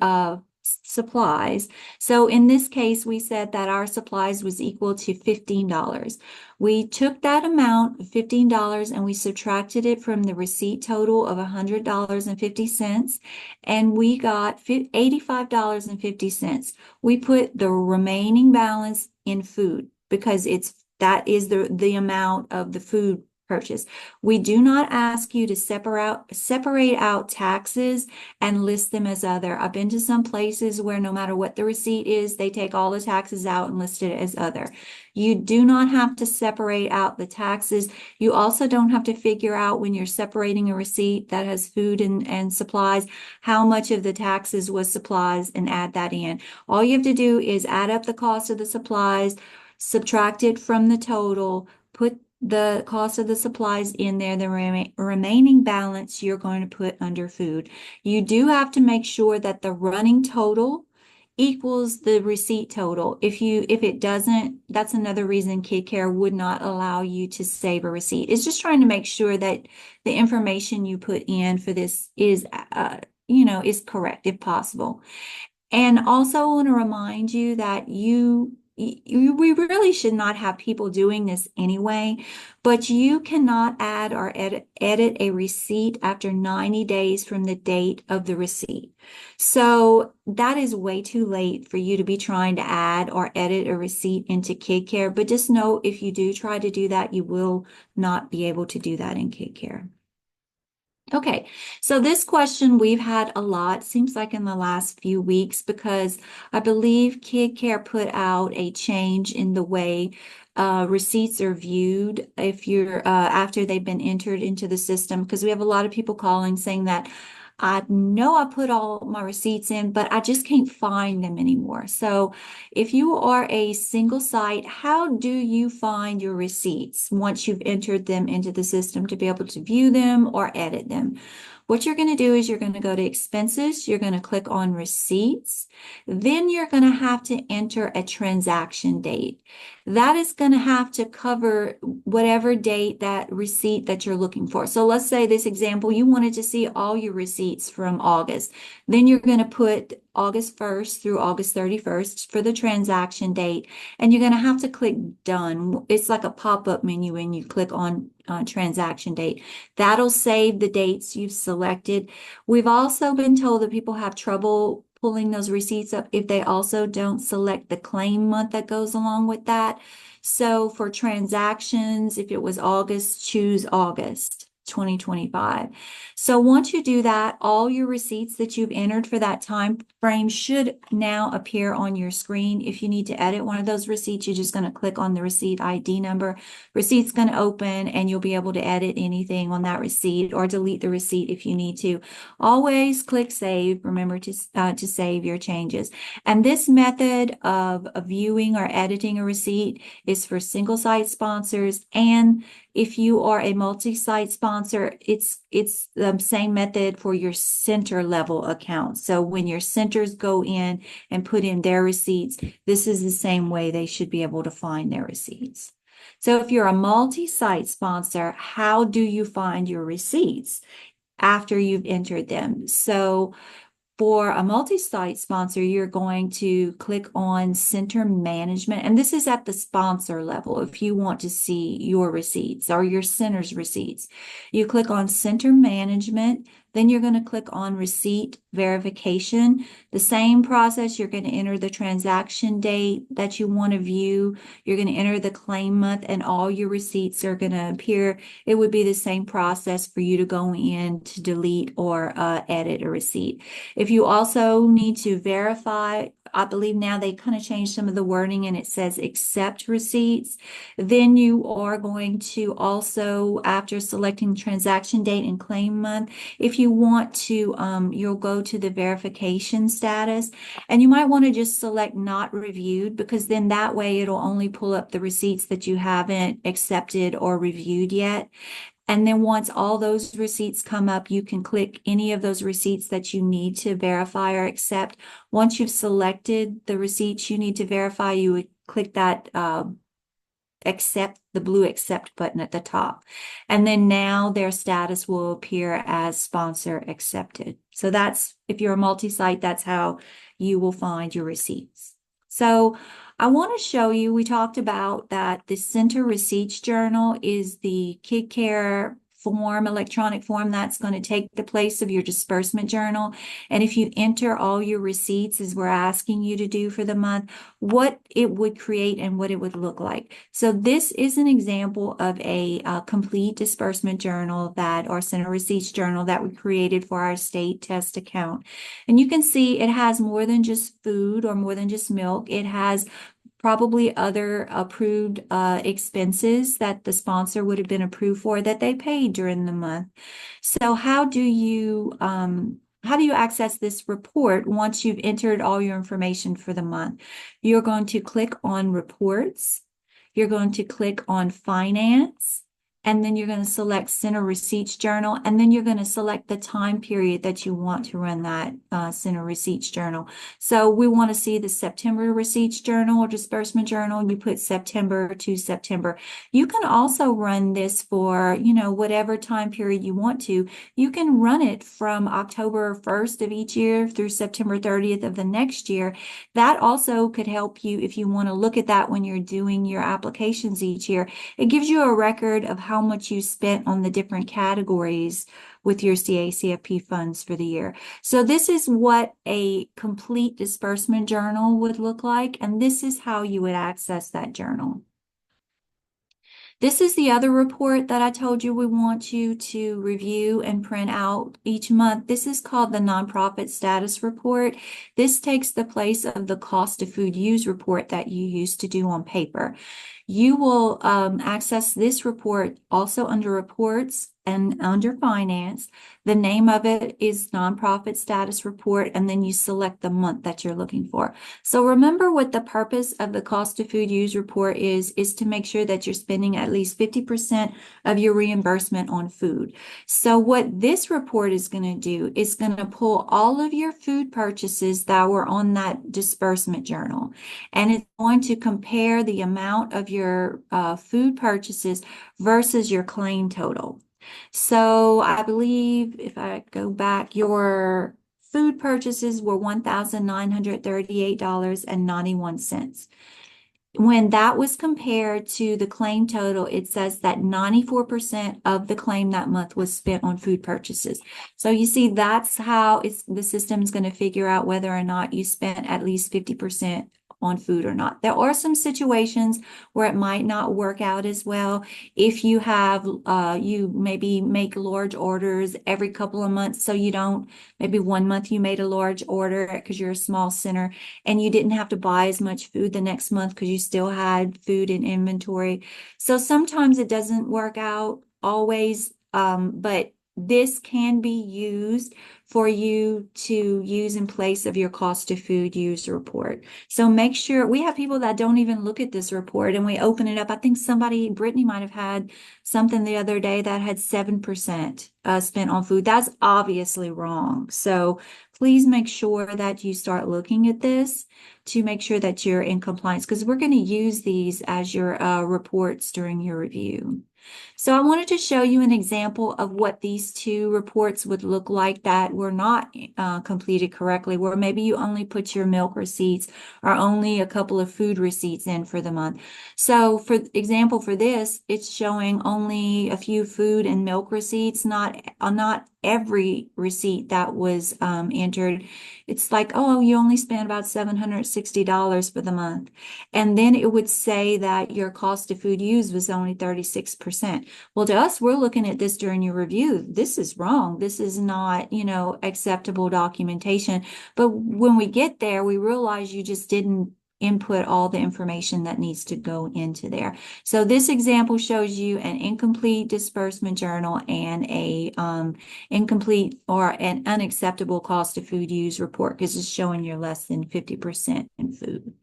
supplies. So in this case, we said that our supplies was equal to $15. We took that amount, $15, and we subtracted it from the receipt total of $100.50, and we got $85.50. We put the remaining balance in food because that is the amount of the food purchase. We do not ask you to separate out taxes and list them as other. I've been to some places where no matter what the receipt is, they take all the taxes out and list it as other. You do not have to separate out the taxes. You also don't have to figure out when you're separating a receipt that has food and supplies, how much of the taxes was supplies and add that in. All you have to do is add up the cost of the supplies, subtract it from the total, put the cost of the supplies in there, the remaining balance you're going to put under food. You do have to make sure that the running total equals the receipt total. If it doesn't, that's another reason Kidkare would not allow you to save a receipt. It's just trying to make sure that the information you put in for this is correct if possible. And also I want to remind you that you we really should not have people doing this anyway, but you cannot add or edit a receipt after 90 days from the date of the receipt. So that is way too late for you to be trying to add or edit a receipt into Kidkare. But just know if you do try to do that, you will not be able to do that in Kidkare. Okay, so this question we've had a lot, seems like in the last few weeks, because I believe Kidkare put out a change in the way receipts are viewed if you're after they've been entered into the system, because we have a lot of people calling saying that I know I put all my receipts in, but I just can't find them anymore. So if you are a single site, how do you find your receipts once you've entered them into the system to be able to view them or edit them? What you're going to do is you're going to go to expenses, you're going to click on receipts, then you're going to have to enter a transaction date. That is going to have to cover whatever date that receipt that you're looking for. So let's say this example, you wanted to see all your receipts from August. Then you're going to put August 1st through August 31st for the transaction date, and you're going to have to click done. It's like a pop-up menu and you click on transaction date. That'll save the dates you've selected. We've also been told that people have trouble pulling those receipts up if they also don't select the claim month that goes along with that. So for transactions, if it was August, choose August 2025. So once you do that, all your receipts that you've entered for that time frame should now appear on your screen. If you need to edit one of those receipts, you're just going to click on the receipt ID number. Receipt's going to open and you'll be able to edit anything on that receipt or delete the receipt if you need to. Always click save. Remember to save your changes. And this method of viewing or editing a receipt is for single site sponsors, and if you are a multi-site sponsor, it's the same method for your center level account. So when your centers go in and put in their receipts, this is the same way they should be able to find their receipts. So if you're a multi-site sponsor, how do you find your receipts after you've entered them? So for a multi-site sponsor, you're going to click on Center Management, and this is at the sponsor level. If you want to see your receipts or your center's receipts, you click on Center Management, then you're going to click on Receipt Verification. The same process, you're going to enter the transaction date that you want to view. You're going to enter the claim month, and all your receipts are going to appear. It would be the same process for you to go in to delete or edit a receipt. If you also need to verify, I believe now they kind of changed some of the wording and it says accept receipts, then you are going to also, after selecting transaction date and claim month, if you want to, you'll go to the verification status, and you might want to just select not reviewed, because then that way it'll only pull up the receipts that you haven't accepted or reviewed yet. And then once all those receipts come up, you can click any of those receipts that you need to verify or accept. Once you've selected the receipts you need to verify, you would click that accept, the blue accept button at the top. And then now their status will appear as sponsor accepted. So that's, if you're a multi-site, that's how you will find your receipts. So I want to show you, we talked about that the Center Receipts Journal is the Kidkare form, electronic form that's going to take the place of your disbursement journal. And if you enter all your receipts, as we're asking you to do for the month, what it would create and what it would look like. So this is an example of a complete disbursement journal that, or Center Receipts Journal that we created for our state test account. And you can see it has more than just food or more than just milk. It has probably other approved expenses that the sponsor would have been approved for that they paid during the month. So how do you access this report once you've entered all your information for the month? You're going to click on Reports. You're going to click on Finance. and then you're going to select Center Receipts Journal, and then you're going to select the time period that you want to run that Center Receipts Journal. So we want to see the September Receipts Journal or Disbursement Journal. You put September to September. You can also run this for, whatever time period you want to. You can run it from October 1st of each year through September 30th of the next year. That also could help you if you want to look at that when you're doing your applications each year. It gives you a record of how much you spent on the different categories with your CACFP funds for the year. So this is what a complete disbursement journal would look like, and this is how you would access that journal. This is the other report that I told you we want you to review and print out each month. This is called the Nonprofit Status Report. This takes the place of the Cost of Food Used report that you used to do on paper. You will access this report also under Reports and under Finance. The name of it is Nonprofit Status Report, and then you select the month that you're looking for. So remember what the purpose of the Cost of Food Used report is to make sure that you're spending at least 50% of your reimbursement on food. So what this report is going to do is going to pull all of your food purchases that were on that disbursement journal, and it's going to compare the amount of your food purchases versus your claim total. So I believe if I go back, your food purchases were $1,938.91. When that was compared to the claim total, it says that 94% of the claim that month was spent on food purchases. So you see, that's how the system is going to figure out whether or not you spent at least 50% on food or not. There are some situations where it might not work out as well. If you have, you maybe make large orders every couple of months, so you don't, maybe one month you made a large order because you're a small center and you didn't have to buy as much food the next month because you still had food in inventory. So sometimes it doesn't work out always, but this can be used for you to use in place of your Cost of Food Used report. So make sure, we have people that don't even look at this report and we open it up. I think Brittany might have had something the other day that had 7% spent on food. That's obviously wrong. So please make sure that you start looking at this to make sure that you're in compliance, because we're going to use these as your reports during your review. So I wanted to show you an example of what these two reports would look like that were not completed correctly, where maybe you only put your milk receipts or only a couple of food receipts in for the month. So for example, for this, it's showing only a few food and milk receipts, not every receipt that was entered. It's like, oh, you only spent about $760 for the month. And then it would say that your Cost of Food Used was only 36%. Well, to us, we're looking at this during your review. This is wrong. This is not, acceptable documentation. But when we get there, we realize you just didn't input all the information that needs to go into there. So this example shows you an incomplete disbursement journal and a incomplete or an unacceptable Cost of Food Used report, because it's showing you're less than 50% in food.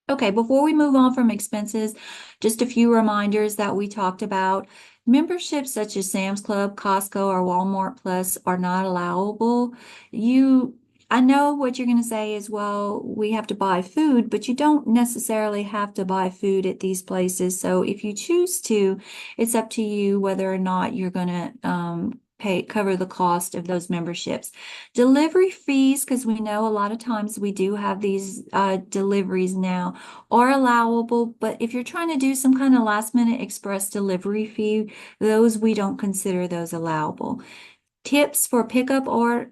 Okay, before we move on from expenses, just a few reminders that we talked about. Memberships such as Sam's Club, Costco, or Walmart Plus are not allowable. I know what you're going to say is, well, we have to buy food, but you don't necessarily have to buy food at these places. So if you choose to, it's up to you whether or not you're going to cover the cost of those memberships. Delivery fees, because we know a lot of times we do have these deliveries now, are allowable, but if you're trying to do some kind of last minute express delivery fee, we don't consider those allowable. Tips for pickup or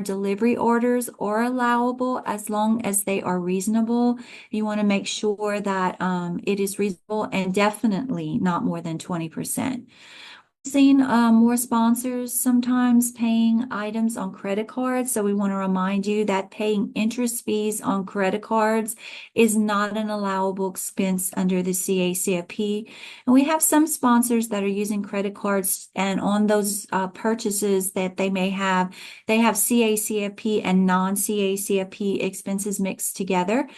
delivery orders are allowable as long as they are reasonable. You want to make sure that it is reasonable and definitely not more than 20%. Seen more sponsors sometimes paying items on credit cards. So we want to remind you that paying interest fees on credit cards is not an allowable expense under the CACFP. And we have some sponsors that are using credit cards, and on those purchases that they have CACFP and non-CACFP expenses mixed together.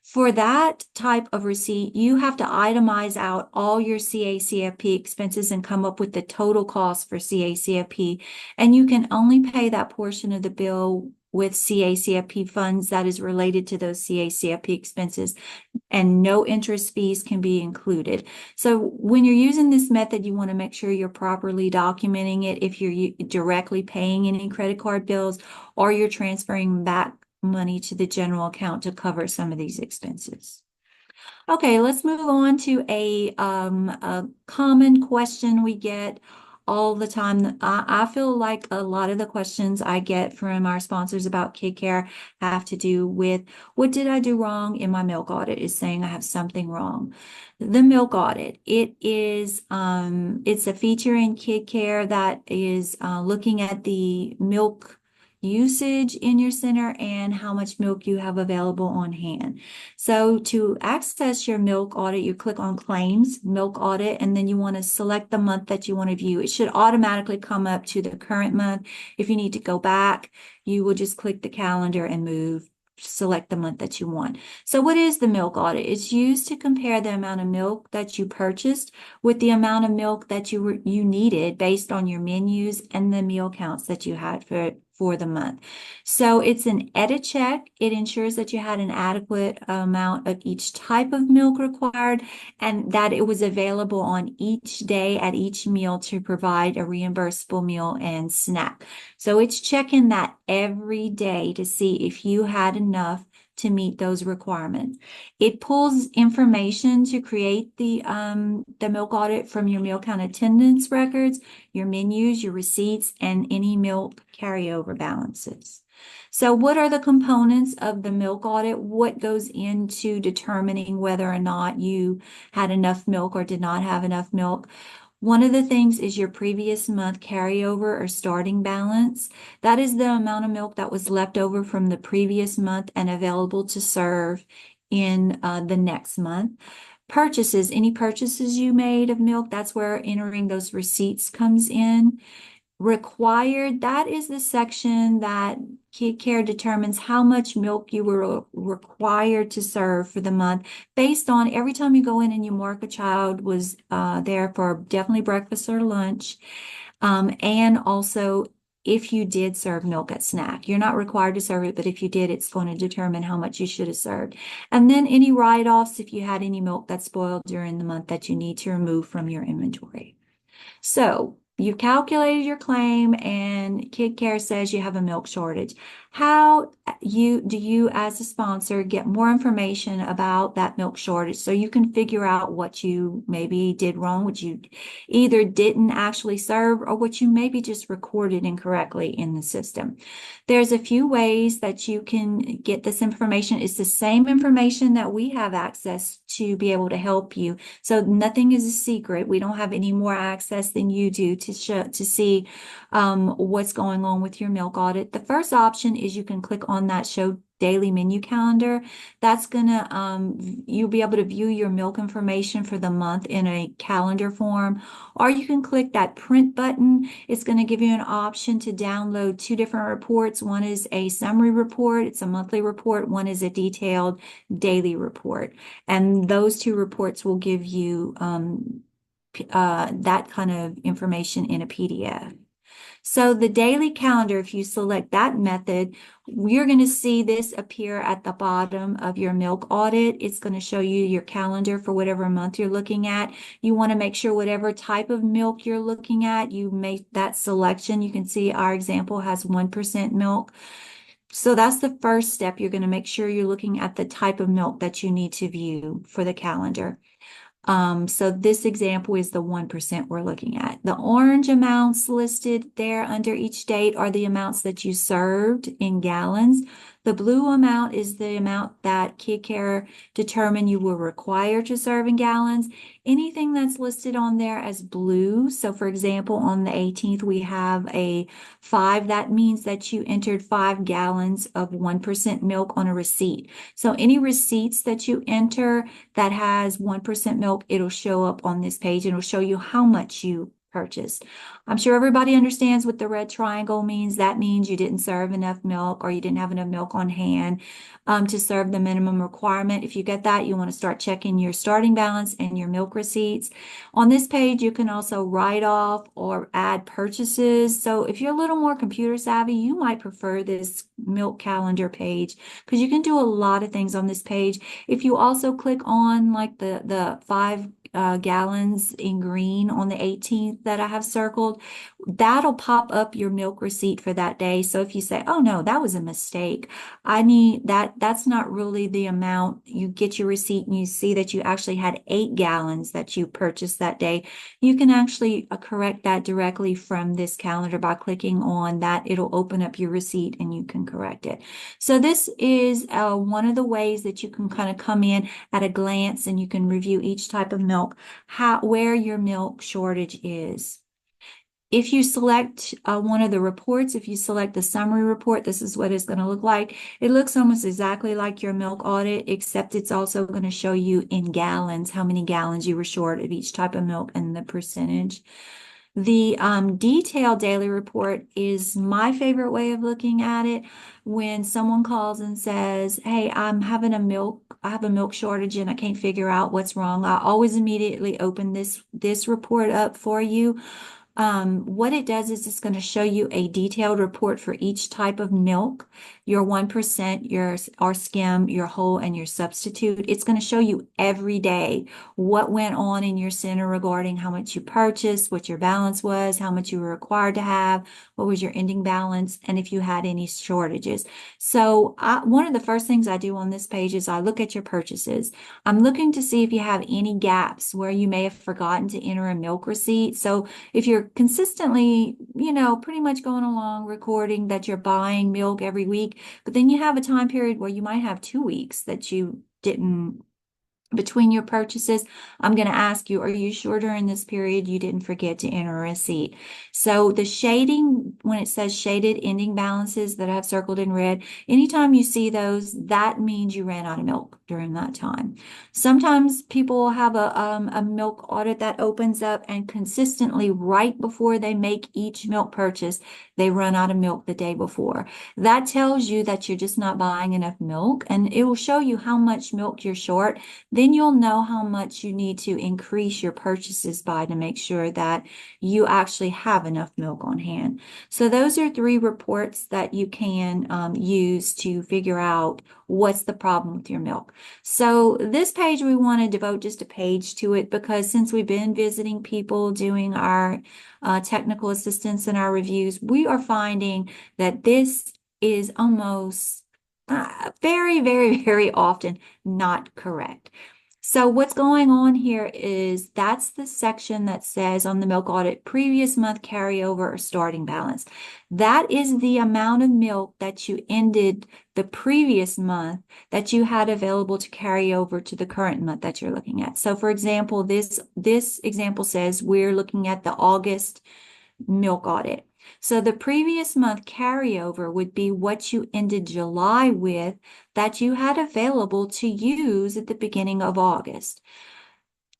For that type of receipt, you have to itemize out all your CACFP expenses and come up with the total cost for CACFP. And you can only pay that portion of the bill with CACFP funds that is related to those CACFP expenses, and no interest fees can be included. So when you're using this method, you want to make sure you're properly documenting it if you're directly paying any credit card bills or you're transferring back money to the general account to cover some of these expenses. Okay, let's move on to a common question we get all the time. I feel like a lot of the questions I get from our sponsors about Kidkare have to do with what did I do wrong in my milk audit? Is saying I have something wrong. The milk audit, it is it's a feature in Kidkare that is looking at the milk usage in your center and how much milk you have available on hand. So to access your milk audit, you click on Claims, Milk Audit, and then you want to select the month that you want to view. It should automatically come up to the current month. If you need to go back, you will just click the calendar and select the month that you want. So what is the milk audit? It's used to compare the amount of milk that you purchased with the amount of milk that you needed based on your menus and the meal counts that you had for the month. So it's an edit check. It ensures that you had an adequate amount of each type of milk required and that it was available on each day at each meal to provide a reimbursable meal and snack. So it's checking that every day to see if you had enough to meet those requirements. It pulls information to create the milk audit from your meal count attendance records, your menus, your receipts, and any milk carryover balances. So what are the components of the milk audit? What goes into determining whether or not you had enough milk or did not have enough milk? One of the things is your previous month carryover or starting balance. That is the amount of milk that was left over from the previous month and available to serve in the next month. Purchases, any purchases you made of milk, that's where entering those receipts comes in. Required, that is the section that Kidkare determines how much milk you were required to serve for the month based on every time you go in and you mark a child was there for definitely breakfast or lunch. And also if you did serve milk at snack. You're not required to serve it, but if you did, it's going to determine how much you should have served. And then any write-offs if you had any milk that spoiled during the month that you need to remove from your inventory. So you've calculated your claim and Kidkare says you have a milk shortage. How do you as a sponsor get more information about that milk shortage so you can figure out what you maybe did wrong, what you either didn't actually serve or what you maybe just recorded incorrectly in the system? There's a few ways that you can get this information. It's the same information that we have access to be able to help you. So nothing is a secret. We don't have any more access than you do to see what's going on with your milk audit. The first option is you can click on that Show Daily Menu Calendar. That's gonna you'll be able to view your milk information for the month in a calendar form, or you can click that print button. It's going to give you an option to download two different reports. One is a summary report, it's a monthly report. One is a detailed daily report, and those two reports will give you that kind of information in a PDF. So the daily calendar, if you select that method, you're going to see this appear at the bottom of your milk audit. It's going to show you your calendar for whatever month you're looking at. You want to make sure whatever type of milk you're looking at, you make that selection. You can see our example has 1% milk. So that's the first step. You're going to make sure you're looking at the type of milk that you need to view for the calendar. So this example is the 1% we're looking at. The orange amounts listed there under each date are the amounts that you served in gallons. The blue amount is the amount that Kidkare determined you were required to serve in gallons. Anything that's listed on there as blue, so for example, on the 18th, we have a 5. That means that you entered 5 gallons of 1% milk on a receipt. So any receipts that you enter that has 1% milk, it'll show up on this page. It'll show you how much you purchased. I'm sure everybody understands what the red triangle means. That means you didn't serve enough milk or you didn't have enough milk on hand to serve the minimum requirement. If you get that, you want to start checking your starting balance and your milk receipts. On this page, you can also write off or add purchases. So if you're a little more computer savvy, you might prefer this milk calendar page because you can do a lot of things on this page. If you also click on like the 5 gallons in green on the 18th that I have circled, that'll pop up your milk receipt for that day. So if you say, oh no, that was a mistake, I need that's not really the amount, you get your receipt and you see that you actually had 8 gallons that you purchased that day, you can actually correct that directly from this calendar by clicking on that. It'll open up your receipt and you can correct it. So this is one of the ways that you can kind of come in at a glance and you can review each type of milk, where your milk shortage is. If you select one of the reports, if you select the summary report, this is what it's going to look like. It looks almost exactly like your milk audit, except it's also going to show you in gallons how many gallons you were short of each type of milk and the percentage. The detailed daily report is my favorite way of looking at it. When someone calls and says, hey, I have a milk shortage and I can't figure out what's wrong, I always immediately open this report up for you. What it does is it's going to show you a detailed report for each type of milk, your 1%, your skim, your whole, and your substitute. It's going to show you every day what went on in your center regarding how much you purchased, what your balance was, how much you were required to have, what was your ending balance, and if you had any shortages. So one of the first things I do on this page is I look at your purchases. I'm looking to see if you have any gaps where you may have forgotten to enter a milk receipt. So if you're consistently, pretty much going along recording that you're buying milk every week, but then you have a time period where you might have 2 weeks that you didn't between your purchases, I'm going to ask you, are you sure during this period you didn't forget to enter a receipt? So the shading, when it says shaded ending balances that I've circled in red, anytime you see those, that means you ran out of milk during that time. Sometimes people have a milk audit that opens up and consistently right before they make each milk purchase, they run out of milk the day before. That tells you that you're just not buying enough milk, and it will show you how much milk you're short. Then you'll know how much you need to increase your purchases by to make sure that you actually have enough milk on hand. So those are 3 reports that you can use to figure out what's the problem with your milk. So this page, we want to devote just a page to it because since we've been visiting people doing our technical assistance and our reviews, we are finding that this is almost very, very, very often not correct. So what's going on here is that's the section that says on the milk audit, previous month carryover or starting balance. That is the amount of milk that you ended the previous month that you had available to carry over to the current month that you're looking at. So for example, this example says we're looking at the August milk audit. So the previous month carryover would be what you ended July with that you had available to use at the beginning of August.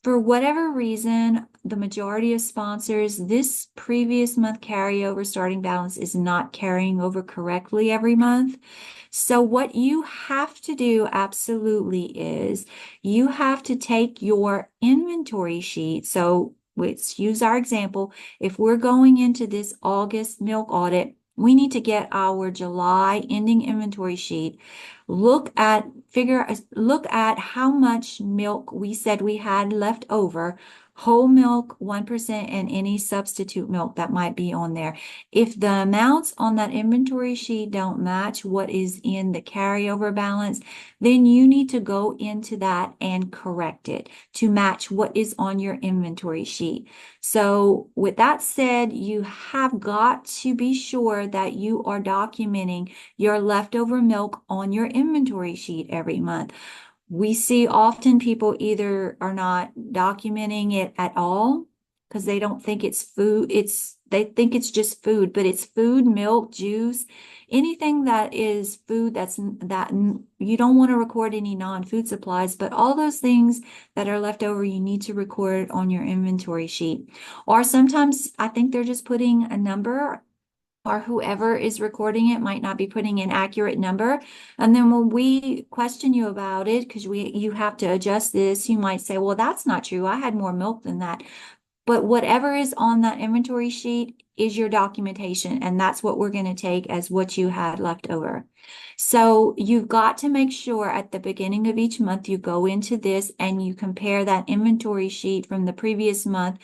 For whatever reason, the majority of sponsors, this previous month carryover starting balance is not carrying over correctly every month. So what you have to do absolutely is you have to take your inventory sheet. So let's use our example. If we're going into this August milk audit, we need to get our July ending inventory sheet. Look at how much milk we said we had left over, whole milk, 1%, and any substitute milk that might be on there. If the amounts on that inventory sheet don't match what is in the carryover balance, then you need to go into that and correct it to match what is on your inventory sheet. So with that said, you have got to be sure that you are documenting your leftover milk on your inventory sheet every month. We see often people either are not documenting it at all because they don't think it's food, they think it's just food, but it's food, milk, juice, anything that is food you don't want to record any non-food supplies, but all those things that are left over, you need to record on your inventory sheet. Or sometimes I think they're just putting a number, or whoever is recording it might not be putting an accurate number. And then when we question you about it, because you have to adjust this, you might say, well, that's not true. I had more milk than that. But whatever is on that inventory sheet is your documentation, and that's what we're going to take as what you had left over. So you've got to make sure at the beginning of each month you go into this and you compare that inventory sheet from the previous month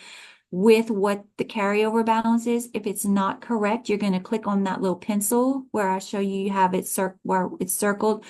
with what the carryover balance is. If it's not correct, you're going to click on that little pencil where I show you have it where it's circled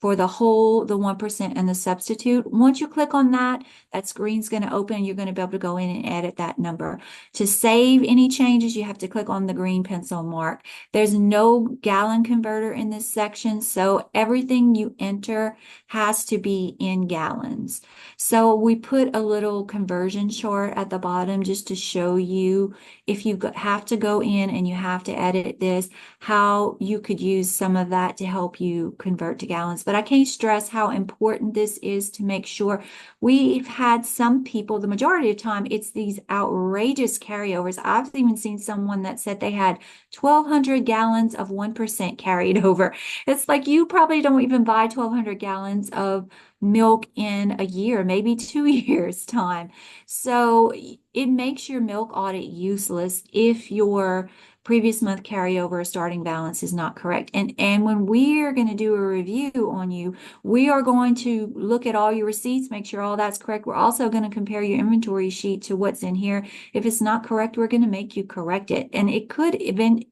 for the whole, the 1% and the substitute. Once you click on that, that screen's going to open and you're going to be able to go in and edit that number. To save any changes, you have to click on the green pencil mark. There's no gallon converter in this section, so everything you enter has to be in gallons. So we put a little conversion chart at the bottom just to show you if you have to go in and you have to edit this, how you could use some of that to help you convert to gallons. But I can't stress how important this is to make sure. We've had some people, the majority of the time, it's these outrageous carryovers. I've even seen someone that said they had 1,200 gallons of 1% carried over. It's like you probably don't even buy 1,200 gallons of milk in a year, maybe 2 years' time. So it makes your milk audit useless if your previous month carryover starting balance is not correct. And when we are going to do a review on you, we are going to look at all your receipts, make sure all that's correct. We're also going to compare your inventory sheet to what's in here. If it's not correct, we're going to make you correct it. And it could even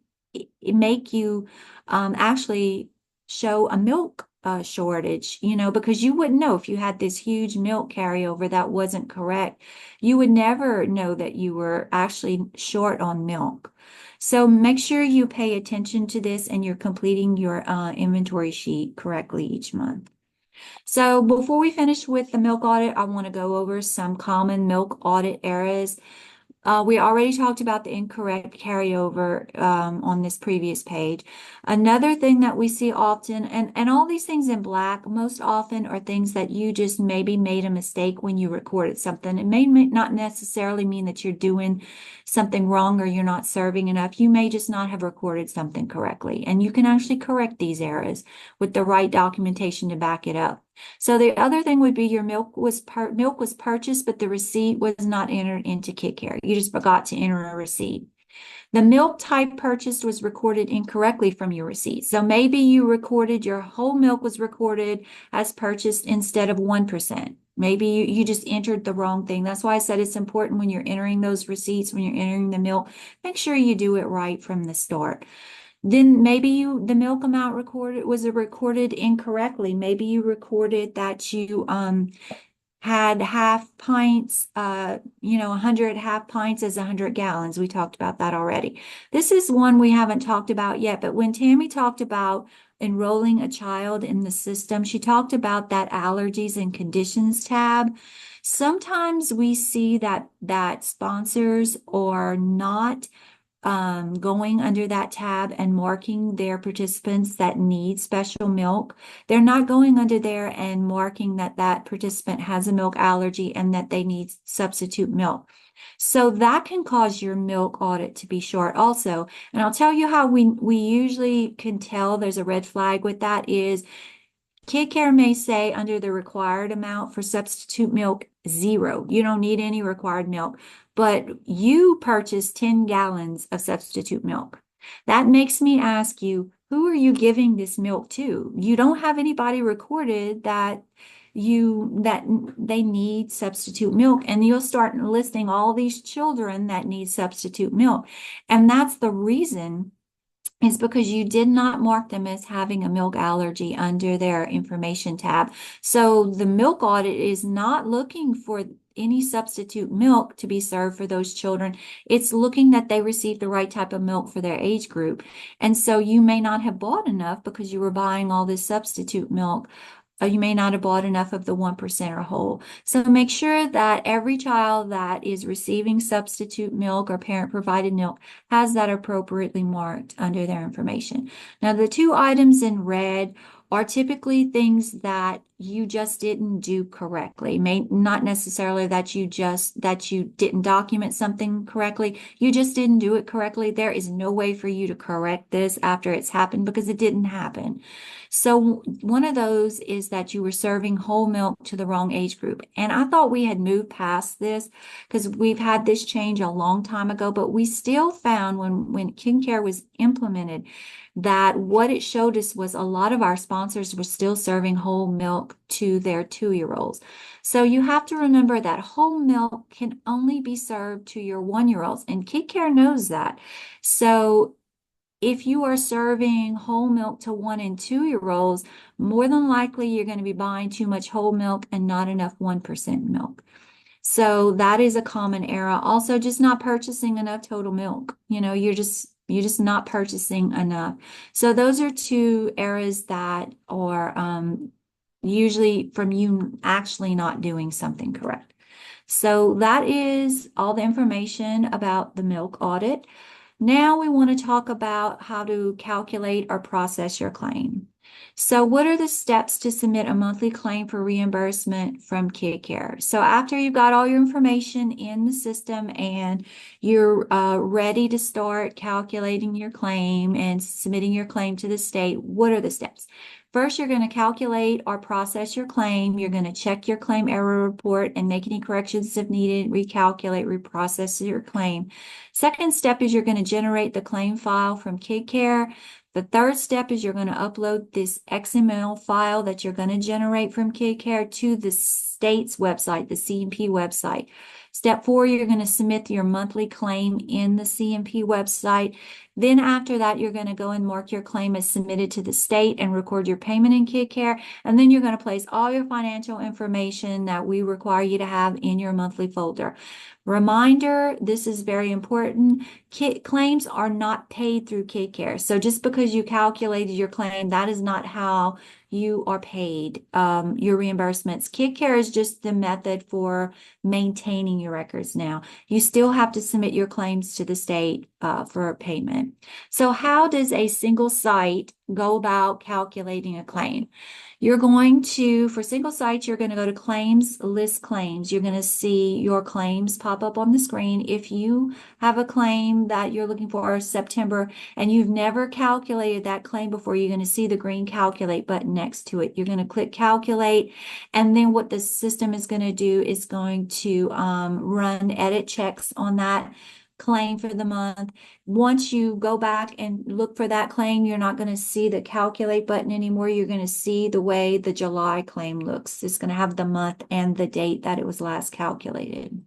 make you actually show a milk shortage, because you wouldn't know if you had this huge milk carryover that wasn't correct. You would never know that you were actually short on milk. So make sure you pay attention to this and you're completing your inventory sheet correctly each month. So before we finish with the milk audit, I want to go over some common milk audit errors. We already talked about the incorrect carryover on this previous page. Another thing that we see often, and all these things in black most often are things that you just maybe made a mistake when you recorded something. It may not necessarily mean that you're doing something wrong or you're not serving enough. You may just not have recorded something correctly. And you can actually correct these errors with the right documentation to back it up. So the other thing would be your milk was purchased, but the receipt was not entered into Kidkare. You just forgot to enter a receipt. The milk type purchased was recorded incorrectly from your receipt. So maybe you recorded your whole milk was recorded as purchased instead of 1%. Maybe you just entered the wrong thing. That's why I said it's important when you're entering those receipts, when you're entering the milk, make sure you do it right from the start. Then maybe the milk amount was recorded incorrectly. Maybe you recorded that you had half pints, 100 half pints as 100 gallons. We talked about that already. This is one we haven't talked about yet, but when Tammy talked about enrolling a child in the system, she talked about that allergies and conditions tab. Sometimes we see that sponsors are not going under that tab and marking their participants that need special milk. They're not going under there and marking that participant has a milk allergy and that they need substitute milk. So that can cause your milk audit to be short also. And I'll tell you how we usually can tell there's a red flag with that is Kidkare may say under the required amount for substitute milk, 0. You don't need any required milk, but you purchased 10 gallons of substitute milk. That makes me ask you, who are you giving this milk to? You don't have anybody recorded that they need substitute milk, and you'll start listing all these children that need substitute milk. And that's the reason is because you did not mark them as having a milk allergy under their information tab. So the milk audit is not looking for any substitute milk to be served for those children. It's looking that they receive the right type of milk for their age group. And so you may not have bought enough because you were buying all this substitute milk you may not have bought enough of the 1% or whole. So make sure that every child that is receiving substitute milk or parent provided milk has that appropriately marked under their information. Now, the 2 items in red are typically things that you just didn't do correctly. May not necessarily that you didn't document something correctly. You just didn't do it correctly. There is no way for you to correct this after it's happened because it didn't happen. So one of those is that you were serving whole milk to the wrong age group. And I thought we had moved past this because we've had this change a long time ago, but we still found when Kidkare was implemented that what it showed us was a lot of our sponsors were still serving whole milk to their 2-year-olds. So you have to remember that whole milk can only be served to your 1-year-olds, and Kidkare knows that. So if you are serving whole milk to 1 and 2-year-olds, more than likely you're going to be buying too much whole milk and not enough 1% milk. So that is a common error. Also, just not purchasing enough total milk. You're just not purchasing enough. So those are 2 errors that are usually from you actually not doing something correct. So that is all the information about the milk audit. Now we want to talk about how to calculate or process your claim. So what are the steps to submit a monthly claim for reimbursement from Kidkare? So after you've got all your information in the system and you're ready to start calculating your claim and submitting your claim to the state, what are the steps? First, you're going to calculate or process your claim. You're going to check your claim error report and make any corrections if needed, recalculate, reprocess your claim. Second step is you're going to generate the claim file from Kidkare. The third step is you're going to upload this XML file that you're going to generate from Kidkare to the state's website, the CMP website. Step 4, you're going to submit your monthly claim in the CMP website. Then after that, you're going to go and mark your claim as submitted to the state and record your payment in Kidkare. And then you're going to place all your financial information that we require you to have in your monthly folder. Reminder, this is very important. Claims are not paid through Kidkare. So just because you calculated your claim, that is not how you are paid your reimbursements. Kidkare is just the method for maintaining your records now. You still have to submit your claims to the state for payment. So how does a single site go about calculating a claim? You're going to, for single sites, you're going to go to Claims, List Claims. You're going to see your claims pop up on the screen. If you have a claim that you're looking for September and you've never calculated that claim before, you're going to see the green Calculate button next to it. You're going to click Calculate, and then what the system is going to do is going to run edit checks on that claim for the month. Once you go back and look for that claim, you're not going to see the calculate button anymore. You're going to see the way the July claim looks. It's going to have the month and the date that it was last calculated.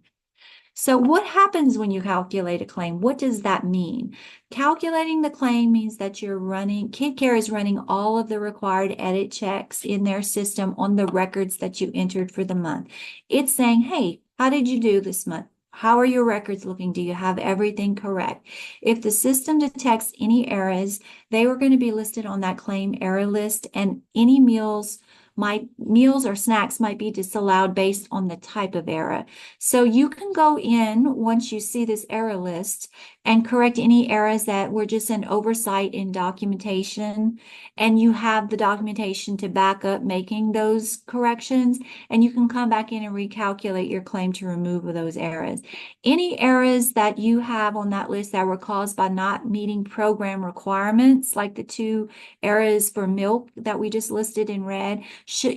So what happens when you calculate a claim? What does that mean? Calculating the claim means that Kidkare is running all of the required edit checks in their system on the records that you entered for the month. It's saying, hey, how did you do this month? How are your records looking? Do you have everything correct? If the system detects any errors, they were going to be listed on that claim error list, and any meals or snacks might be disallowed based on the type of error. So you can go in once you see this error list and correct any errors that were just an oversight in documentation, and you have the documentation to back up making those corrections, and you can come back in and recalculate your claim to remove those errors. Any errors that you have on that list that were caused by not meeting program requirements, like the 2 errors for milk that we just listed in red,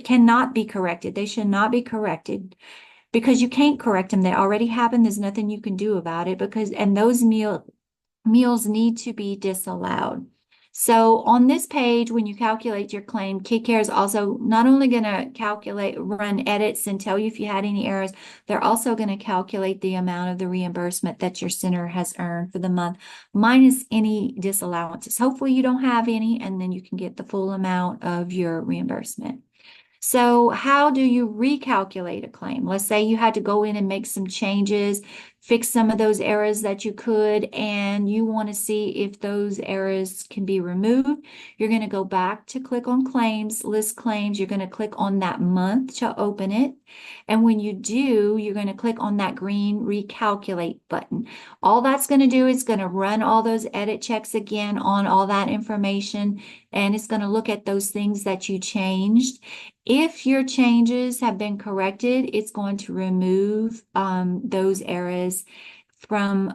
cannot be corrected. They should not be corrected because you can't correct them. They already happened. There's nothing you can do about it and those meals need to be disallowed. So on this page, when you calculate your claim, Kidkare is also not only going to run edits and tell you if you had any errors, they're also going to calculate the amount of the reimbursement that your center has earned for the month, minus any disallowances. Hopefully you don't have any, and then you can get the full amount of your reimbursement. So how do you recalculate a claim? Let's say you had to go in and make some changes fix some of those errors that you could, and you want to see if those errors can be removed, you're going to go back to click on claims, list claims. You're going to click on that month to open it. And when you do, you're going to click on that green recalculate button. All that's going to do is going to run all those edit checks again on all that information, and it's going to look at those things that you changed. If your changes have been corrected, it's going to remove those errors from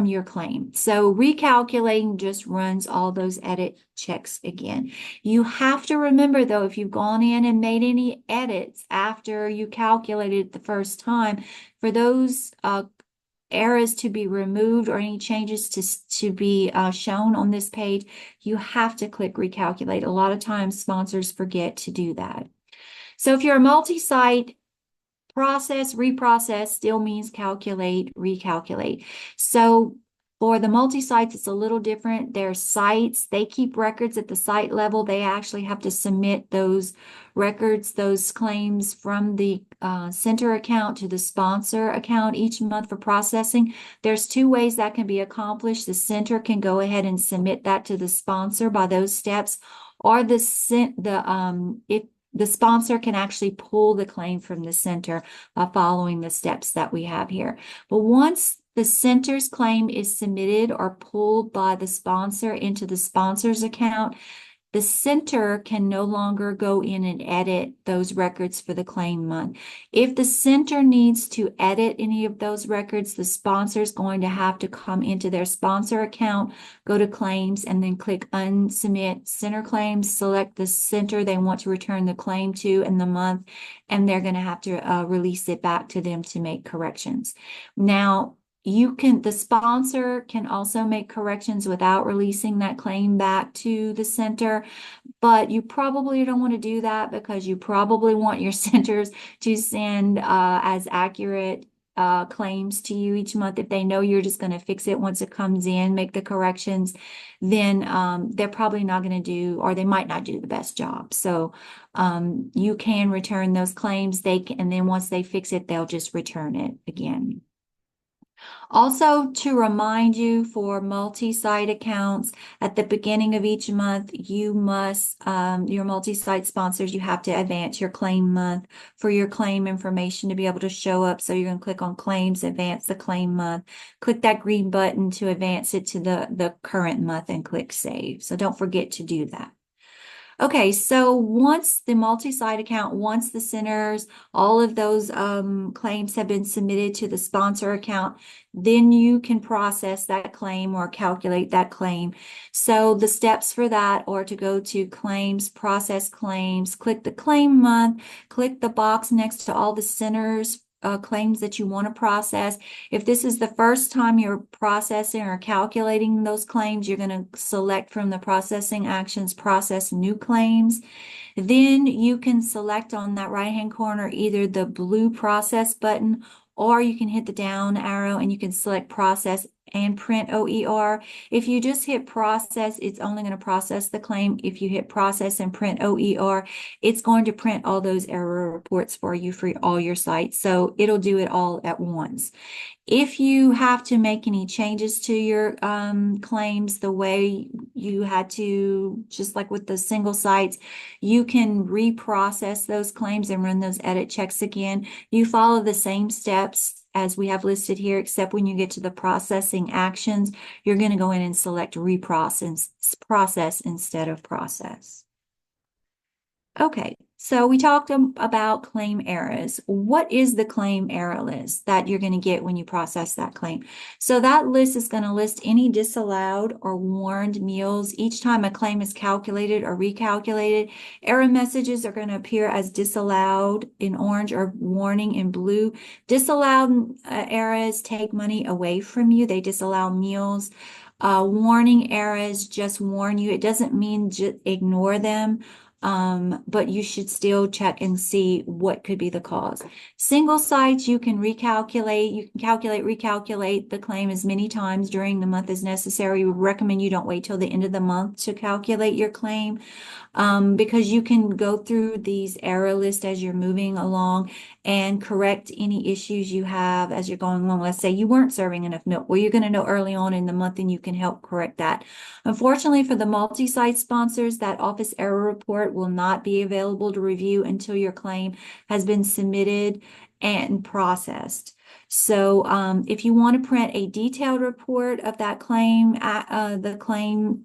your claim. So recalculating just runs all those edit checks again. You have to remember though, if you've gone in and made any edits after you calculated it the first time, for those errors to be removed or any changes to be shown on this page, you have to click recalculate. A lot of times sponsors forget to do that. So if you're a multi-site, process, reprocess still means calculate, recalculate. So for the multi-sites, it's a little different. Their sites, they keep records at the site level. They actually have to submit those records, those claims from the center account to the sponsor account each month for processing. There's two ways that can be accomplished. The center can go ahead and submit that to the sponsor by those steps, or if the sponsor can actually pull the claim from the center by following the steps that we have here. But once the center's claim is submitted or pulled by the sponsor into the sponsor's account, the center can no longer go in and edit those records for the claim month. If the center needs to edit any of those records, the sponsor is going to have to come into their sponsor account, go to claims, and then click unsubmit center claims, select the center they want to return the claim to in the month, and they're going to have to release it back to them to make corrections. Now, the sponsor can also make corrections without releasing that claim back to the center, but you probably don't want to do that because you probably want your centers to send as accurate claims to you each month. If they know you're just going to fix it once it comes in, make the corrections, then they're probably not going to do, or they might not do the best job. So you can return those claims, and then once they fix it, they'll just return it again. Also, to remind you, for multi-site accounts, at the beginning of each month, you must, your multi-site sponsors, you have to advance your claim month for your claim information to be able to show up. So you're going to click on claims, advance the claim month, click that green button to advance it to the current month, and click save. So don't forget to do that. Okay, so once the multi-site account, once the centers, all of those claims have been submitted to the sponsor account, then you can process that claim or calculate that claim. So the steps for that are to go to claims, process claims, click the claim month, click the box next to all the centers claims that you want to process. If this is the first time you're processing or calculating those claims, you're going to select from the processing actions, process new claims. Then you can select on that right-hand corner either the blue process button, or you can hit the down arrow and you can select process and print OER. If you just hit process, it's only going to process the claim. If you hit process and print OER, it's going to print all those error reports for you for all your sites. So it'll do it all at once. If you have to make any changes to your claims the way you had to, just like with the single sites, you can reprocess those claims and run those edit checks again. You follow the same steps as we have listed here, except when you get to the processing actions, you're going to go in and select reprocess instead of process. Okay, so we talked about claim errors. What is the claim error list that you're going to get when you process that claim? So that list is going to list any disallowed or warned meals. Each time a claim is calculated or recalculated, error messages are going to appear as disallowed in orange or warning in blue. Disallowed errors take money away from you. They disallow meals. Warning errors just warn you. It doesn't mean just ignore them. But you should still check and see what could be the cause. Single sites, you can recalculate, recalculate the claim as many times during the month as necessary. We recommend you don't wait till the end of the month to calculate your claim, because you can go through these error lists as you're moving along and correct any issues you have as you're going along. Let's say you weren't serving enough milk. Well, you're going to know early on in the month and you can help correct that. Unfortunately, for the multi-site sponsors, that office error report will not be available to review until your claim has been submitted and processed. So if you want to print a detailed report of that claim, the claim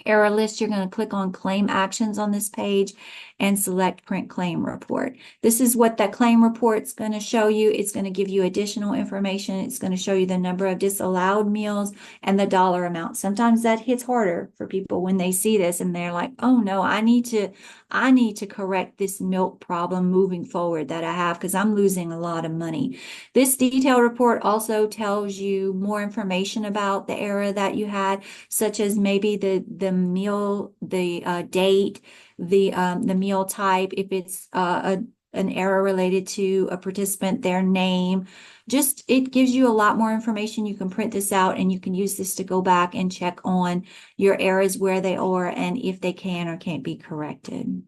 error list, you're going to click on claim actions on this page and select print claim report. This is what that claim report's going to show you. It's going to give you additional information. It's going to show you the number of disallowed meals and the dollar amount. Sometimes that hits harder for people when they see this and they're like, oh no, I need to correct this milk problem moving forward that I have because I'm losing a lot of money. This detailed report also tells you more information about the error that you had, such as maybe the meal, the date, the meal type, if it's an error related to a participant, their name. Just, it gives you a lot more information. You can print this out and you can use this to go back and check on your errors, where they are, and if they can or can't be corrected.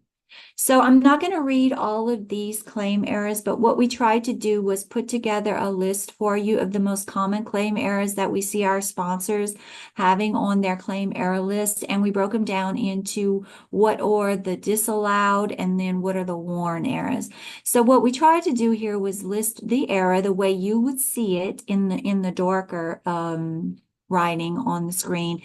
So I'm not going to read all of these claim errors, but what we tried to do was put together a list for you of the most common claim errors that we see our sponsors having on their claim error list. And we broke them down into what are the disallowed and then what are the warn errors. So what we tried to do here was list the error the way you would see it in the darker writing on the screen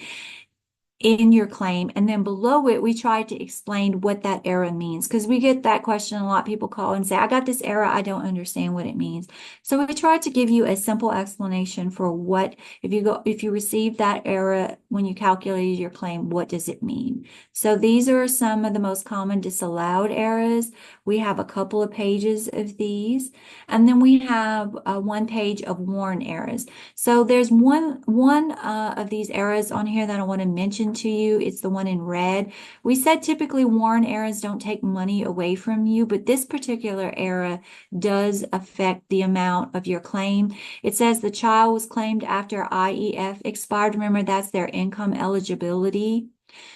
in your claim, and then below it we tried to explain what that error means, because we get that question a lot. People call and say, I got this error, I don't understand what it means. So we tried to give you a simple explanation for what, if you receive that error when you calculated your claim, what does it mean? So these are some of the most common disallowed errors. We have a couple of pages of these, and then we have one page of warn errors. So there's one of these errors on here that I want to mention to you. It's the one in red. We said typically warn errors don't take money away from you, but this particular error does affect the amount of your claim. It says the child was claimed after IEF expired. Remember, that's their income eligibility.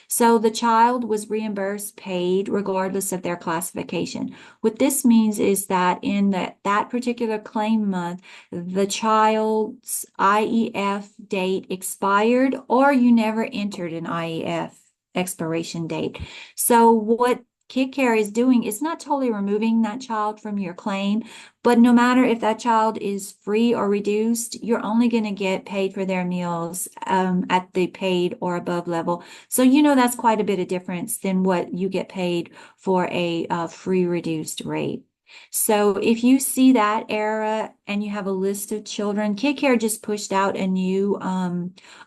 So the child was reimbursed, paid, regardless of their classification. What this means is that in that particular claim month, the child's IEF date expired, or you never entered an IEF expiration date. So what Kidkare is doing is not totally removing that child from your claim, but no matter if that child is free or reduced, you're only going to get paid for their meals at the paid or above level. So you know that's quite a bit of difference than what you get paid for a free reduced rate. So if you see that error and you have a list of children, Kidkare just pushed out a new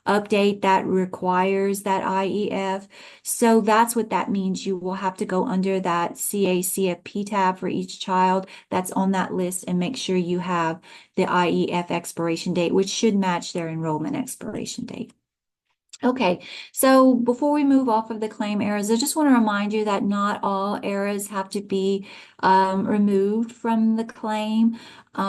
update that requires that IEF. So that's what that means. You will have to go under that CACFP tab for each child that's on that list and make sure you have the IEF expiration date, which should match their enrollment expiration date. Okay, so before we move off of the claim errors, I just want to remind you that not all errors have to be removed from the claim.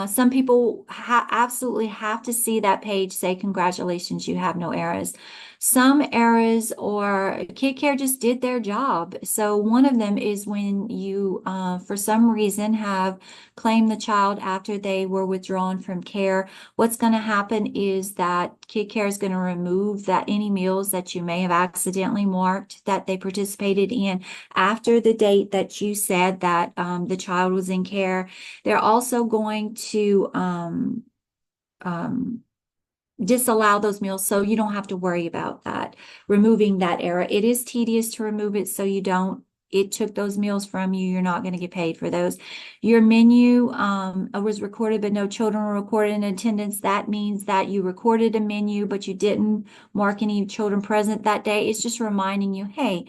Some people absolutely have to see that page say, congratulations, you have no errors. Some errors, or Kidkare just did their job. So one of them is when you, for some reason, have claimed the child after they were withdrawn from care. What's going to happen is that Kidkare is going to remove any meals that you may have accidentally marked that they participated in after the date that you said that the child was in care. They're also going to disallow those meals, so you don't have to worry about that, removing that error. It is tedious to remove it, so it took those meals from you. You're not going to get paid for those. Your menu was recorded, but no children were recorded in attendance. That means that you recorded a menu, but you didn't mark any children present that day. It's just reminding you, hey,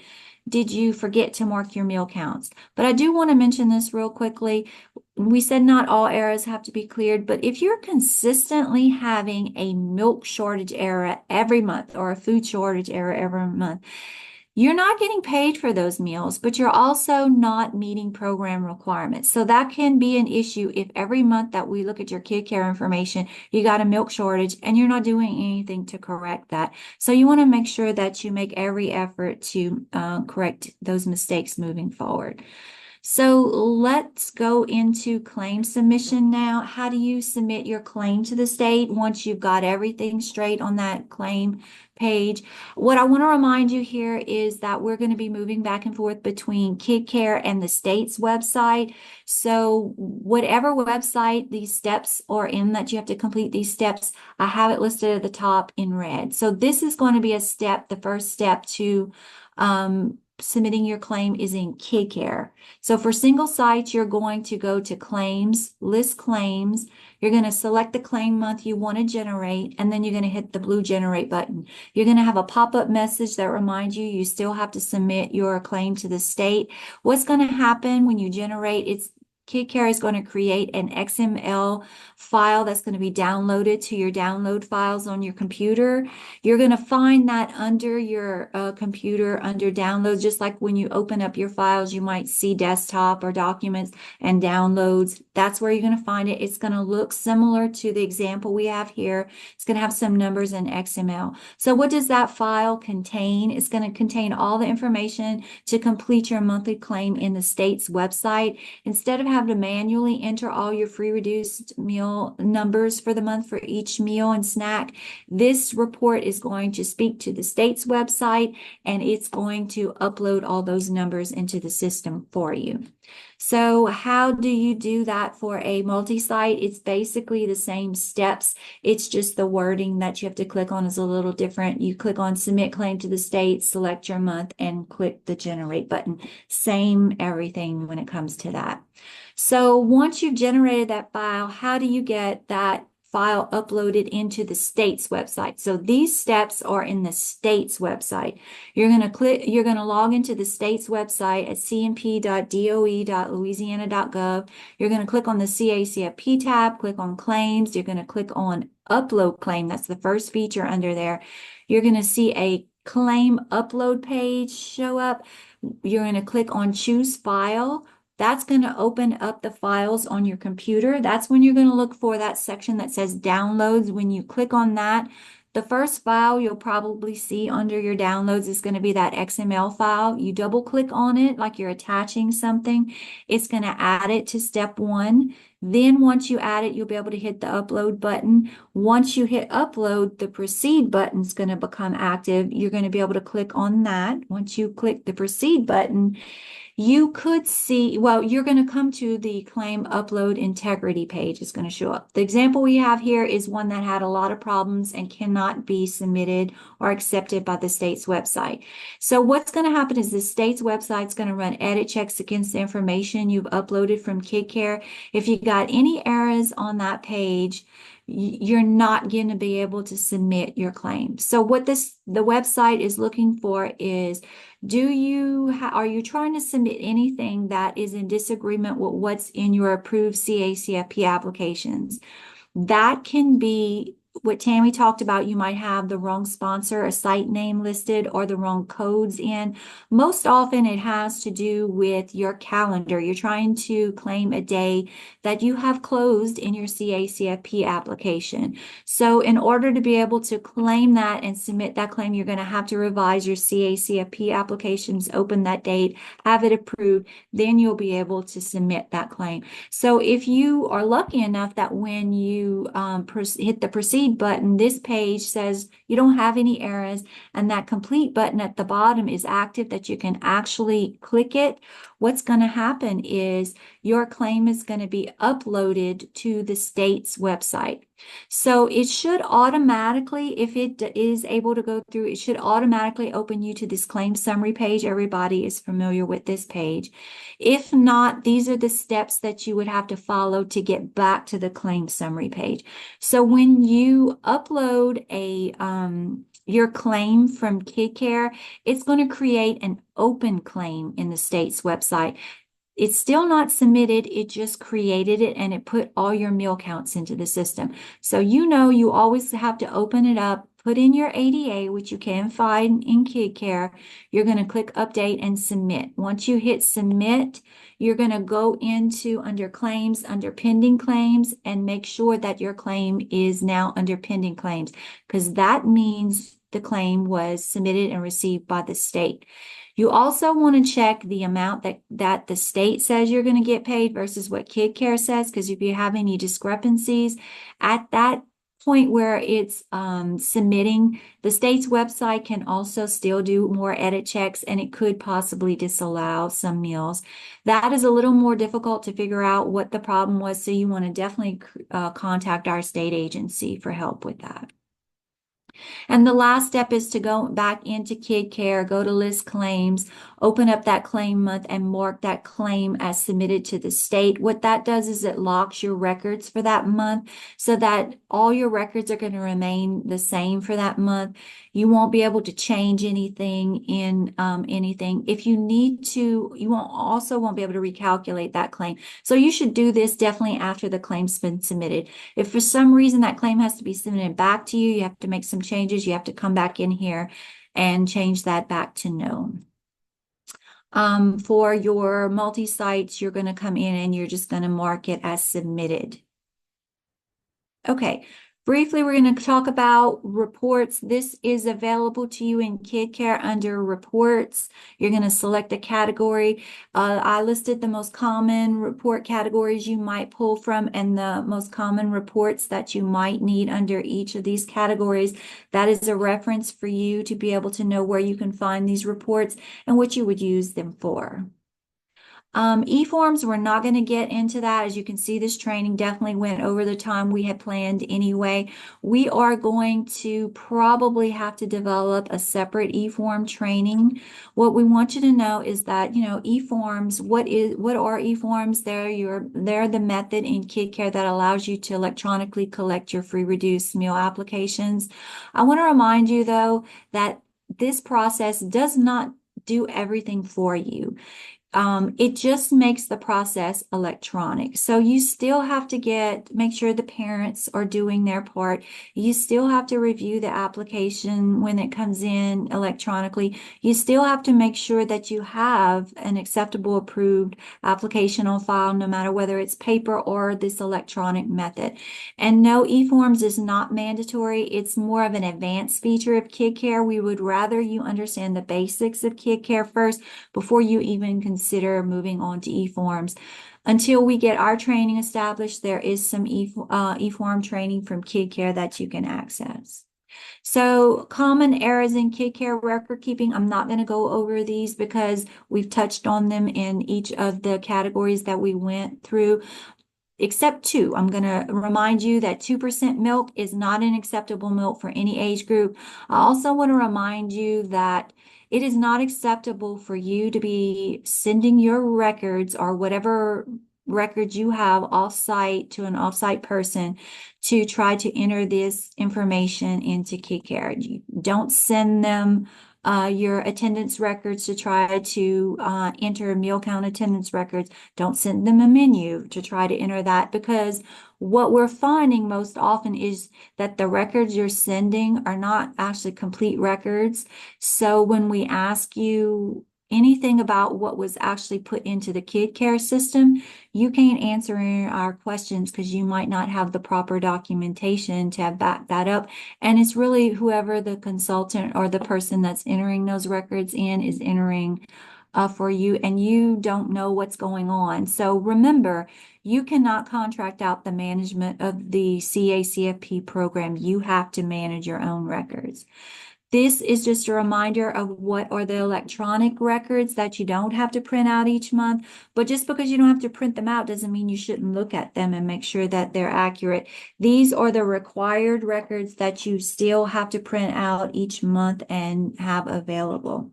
did you forget to mark your meal counts? But I do want to mention this real quickly. We said not all errors have to be cleared, but if you're consistently having a milk shortage error every month or a food shortage error every month, you're not getting paid for those meals, but you're also not meeting program requirements. So that can be an issue if every month that we look at your Kidkare information, you got a milk shortage and you're not doing anything to correct that. So you want to make sure that you make every effort to correct those mistakes moving forward. So let's go into claim submission now. How do you submit your claim to the state once you've got everything straight on that claim page? What I want to remind you here is that we're going to be moving back and forth between Kidkare and the state's website. So whatever website these steps are in that you have to complete these steps, I have it listed at the top in red. So this is going to be a step, the first step to submitting your claim is in Kidkare. So for single sites, you're going to go to claims, list claims. You're going to select the claim month you want to generate, and then you're going to hit the blue generate button. You're going to have a pop-up message that reminds you still have to submit your claim to the state. What's going to happen when you generate, Kidkare is going to create an XML file that's going to be downloaded to your download files on your computer. You're going to find that under your computer, under downloads, just like when you open up your files, you might see desktop or documents and downloads. That's where you're going to find it. It's going to look similar to the example we have here. It's going to have some numbers in XML. So what does that file contain? It's going to contain all the information to complete your monthly claim in the state's website. Instead of having to manually enter all your free reduced meal numbers for the month for each meal and snack, this report is going to speak to the state's website, and it's going to upload all those numbers into the system for you. So how do you do that for a multi-site? It's basically the same steps. It's just the wording that you have to click on is a little different. You click on submit claim to the state, select your month, and click the generate button. Same everything when it comes to that. So once you've generated that file, how do you get that file uploaded into the state's website? So these steps are in the state's website. You're going to log into the state's website at cnp.doe.louisiana.gov. You're going to click on the CACFP tab, click on claims. You're going to click on upload claim. That's the first feature under there. You're going to see a claim upload page show up. You're going to click on choose file. That's going to open up the files on your computer. That's when you're going to look for that section that says downloads. When you click on that, the first file you'll probably see under your downloads is going to be that XML file. You double click on it like you're attaching something. It's going to add it to step 1. Then once you add it, you'll be able to hit the upload button. Once you hit upload, the proceed button is going to become active. You're going to be able to click on that. Once you click the proceed button, you could see, well, you're going to come to the claim upload integrity page. It's going to show up. The example we have here is one that had a lot of problems and cannot be submitted or accepted by the state's website. So what's going to happen is the state's website is going to run edit checks against the information you've uploaded from Kidkare. If you got any errors on that page, you're not going to be able to submit your claim. So what the website is looking for is, are you trying to submit anything that is in disagreement with what's in your approved CACFP applications? That can be what Tammy talked about. You might have the wrong sponsor, a site name listed, or the wrong codes in. Most often it has to do with your calendar. You're trying to claim a day that you have closed in your CACFP application. So in order to be able to claim that and submit that claim, you're going to have to revise your CACFP applications, open that date, have it approved, then you'll be able to submit that claim. So if you are lucky enough that when you hit the proceed button, this page says you don't have any errors, and that complete button at the bottom is active, that you can actually click it, what's going to happen is your claim is going to be uploaded to the state's website. So it should automatically, if it is able to go through, it should automatically open you to this claim summary page. Everybody is familiar with this page. If not, these are the steps that you would have to follow to get back to the claim summary page. So when you upload your claim from Kidkare, it's going to create an open claim in the state's website. It's still not submitted, it just created it and it put all your meal counts into the system. So you always have to open it up, put in your ADA, which you can find in Kidkare. You're going to click update and submit. Once you hit submit, you're going to go into under claims, under pending claims, and make sure that your claim is now under pending claims, because that means the claim was submitted and received by the state. You also want to check the amount that the state says you're going to get paid versus what Kidkare says, because if you have any discrepancies at that point where it's submitting, the state's website can also still do more edit checks, and it could possibly disallow some meals. That is a little more difficult to figure out what the problem was, so you want to definitely contact our state agency for help with that. And the last step is to go back into Kidkare, go to list claims, open up that claim month and mark that claim as submitted to the state. What that does is it locks your records for that month so that all your records are going to remain the same for that month. You won't be able to change anything in anything. If you need to, you won't be able to recalculate that claim. So you should do this definitely after the claim's been submitted. If for some reason that claim has to be submitted back to you, you have to make some changes. You have to come back in here and change that back to known. For your multi-sites, you're going to come in and you're just going to mark it as submitted. Okay, briefly, we're going to talk about reports. This is available to you in Kidkare under reports. You're going to select a category. I listed the most common report categories you might pull from and the most common reports that you might need under each of these categories. That is a reference for you to be able to know where you can find these reports and what you would use them for. E-forms, we're not going to get into that. As you can see, this training definitely went over the time we had planned anyway. We are going to probably have to develop a separate e-form training. What we want you to know is that, e-forms, what are e-forms? They're the method in Kidkare that allows you to electronically collect your free reduced meal applications. I want to remind you, though, that this process does not do everything for you. It just makes the process electronic. So you still have to make sure the parents are doing their part. You still have to review the application when it comes in electronically. You still have to make sure that you have an acceptable approved application on file, no matter whether it's paper or this electronic method. And no, e-forms is not mandatory. It's more of an advanced feature of Kidkare. We would rather you understand the basics of Kidkare first before you even consider moving on to e-forms. Until we get our training established, there is some e-form training from Kidkare that you can access. So common errors in Kidkare record keeping, I'm not going to go over these because we've touched on them in each of the categories that we went through, except two. I'm going to remind you that 2% milk is not an acceptable milk for any age group. I also want to remind you that it is not acceptable for you to be sending your records or whatever records you have off-site to an off-site person to try to enter this information into Kidkare. You don't send them your attendance records to try to enter meal count attendance records. Don't send them a menu to try to enter that, because what we're finding most often is that the records you're sending are not actually complete records. So when we ask you anything about what was actually put into the Kidkare system, you can't answer our questions because you might not have the proper documentation to back that up. And it's really whoever the consultant or the person that's entering those records in is entering for you, and you don't know what's going on. So remember, you cannot contract out the management of the CACFP program. You have to manage your own records. This is just a reminder of what are the electronic records that you don't have to print out each month. But just because you don't have to print them out doesn't mean you shouldn't look at them and make sure that they're accurate. These are the required records that you still have to print out each month and have available.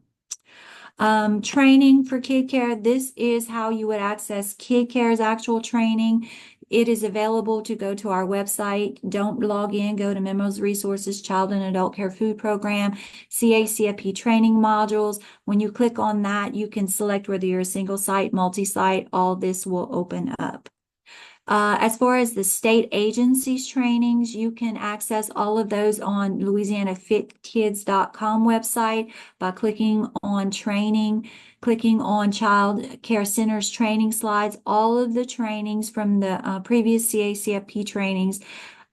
Training for Kidkare. This is how you would access Kidkare's actual training. It is available to go to our website. Don't log in, go to Memos, Resources, Child and Adult Care Food Program, CACFP training modules. When you click on that, you can select whether you're a single site, multi-site, all this will open up. As far as the state agencies trainings, you can access all of those on LouisianaFitKids.com website by clicking on training, clicking on Child Care Centers training slides. All of the trainings from the previous CACFP trainings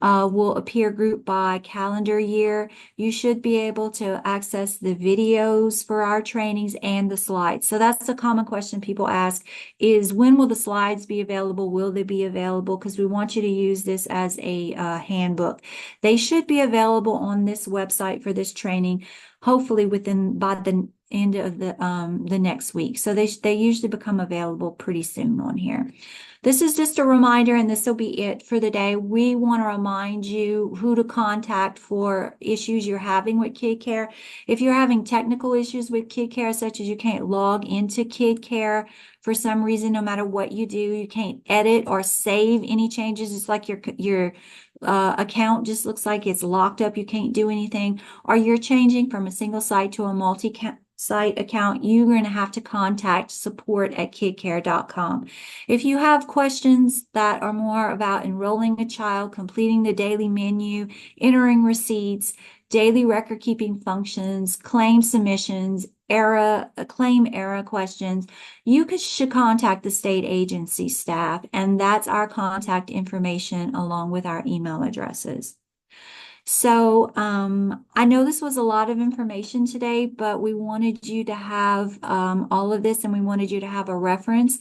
will appear grouped by calendar year. You should be able to access the videos for our trainings and the slides. So that's a common question people ask is when will the slides be available? Will they be available? Because we want you to use this as a handbook. They should be available on this website for this training, hopefully by the end of the next week. So they usually become available pretty soon on here. This is just a reminder, and this will be it for the day. We want to remind you who to contact for issues you're having with Kidkare. If you're having technical issues with Kidkare, such as you can't log into Kidkare for some reason, no matter what you do, you can't edit or save any changes. It's like your account just looks like it's locked up. You can't do anything, or you're changing from a single site to a multi-site account, you're going to have to contact support@kidkare.com. If you have questions that are more about enrolling a child, completing the daily menu, entering receipts, daily record keeping functions, claim submissions, claim error questions, should contact the state agency staff, and that's our contact information along with our email addresses. So I know this was a lot of information today, but we wanted you to have all of this, and we wanted you to have a reference.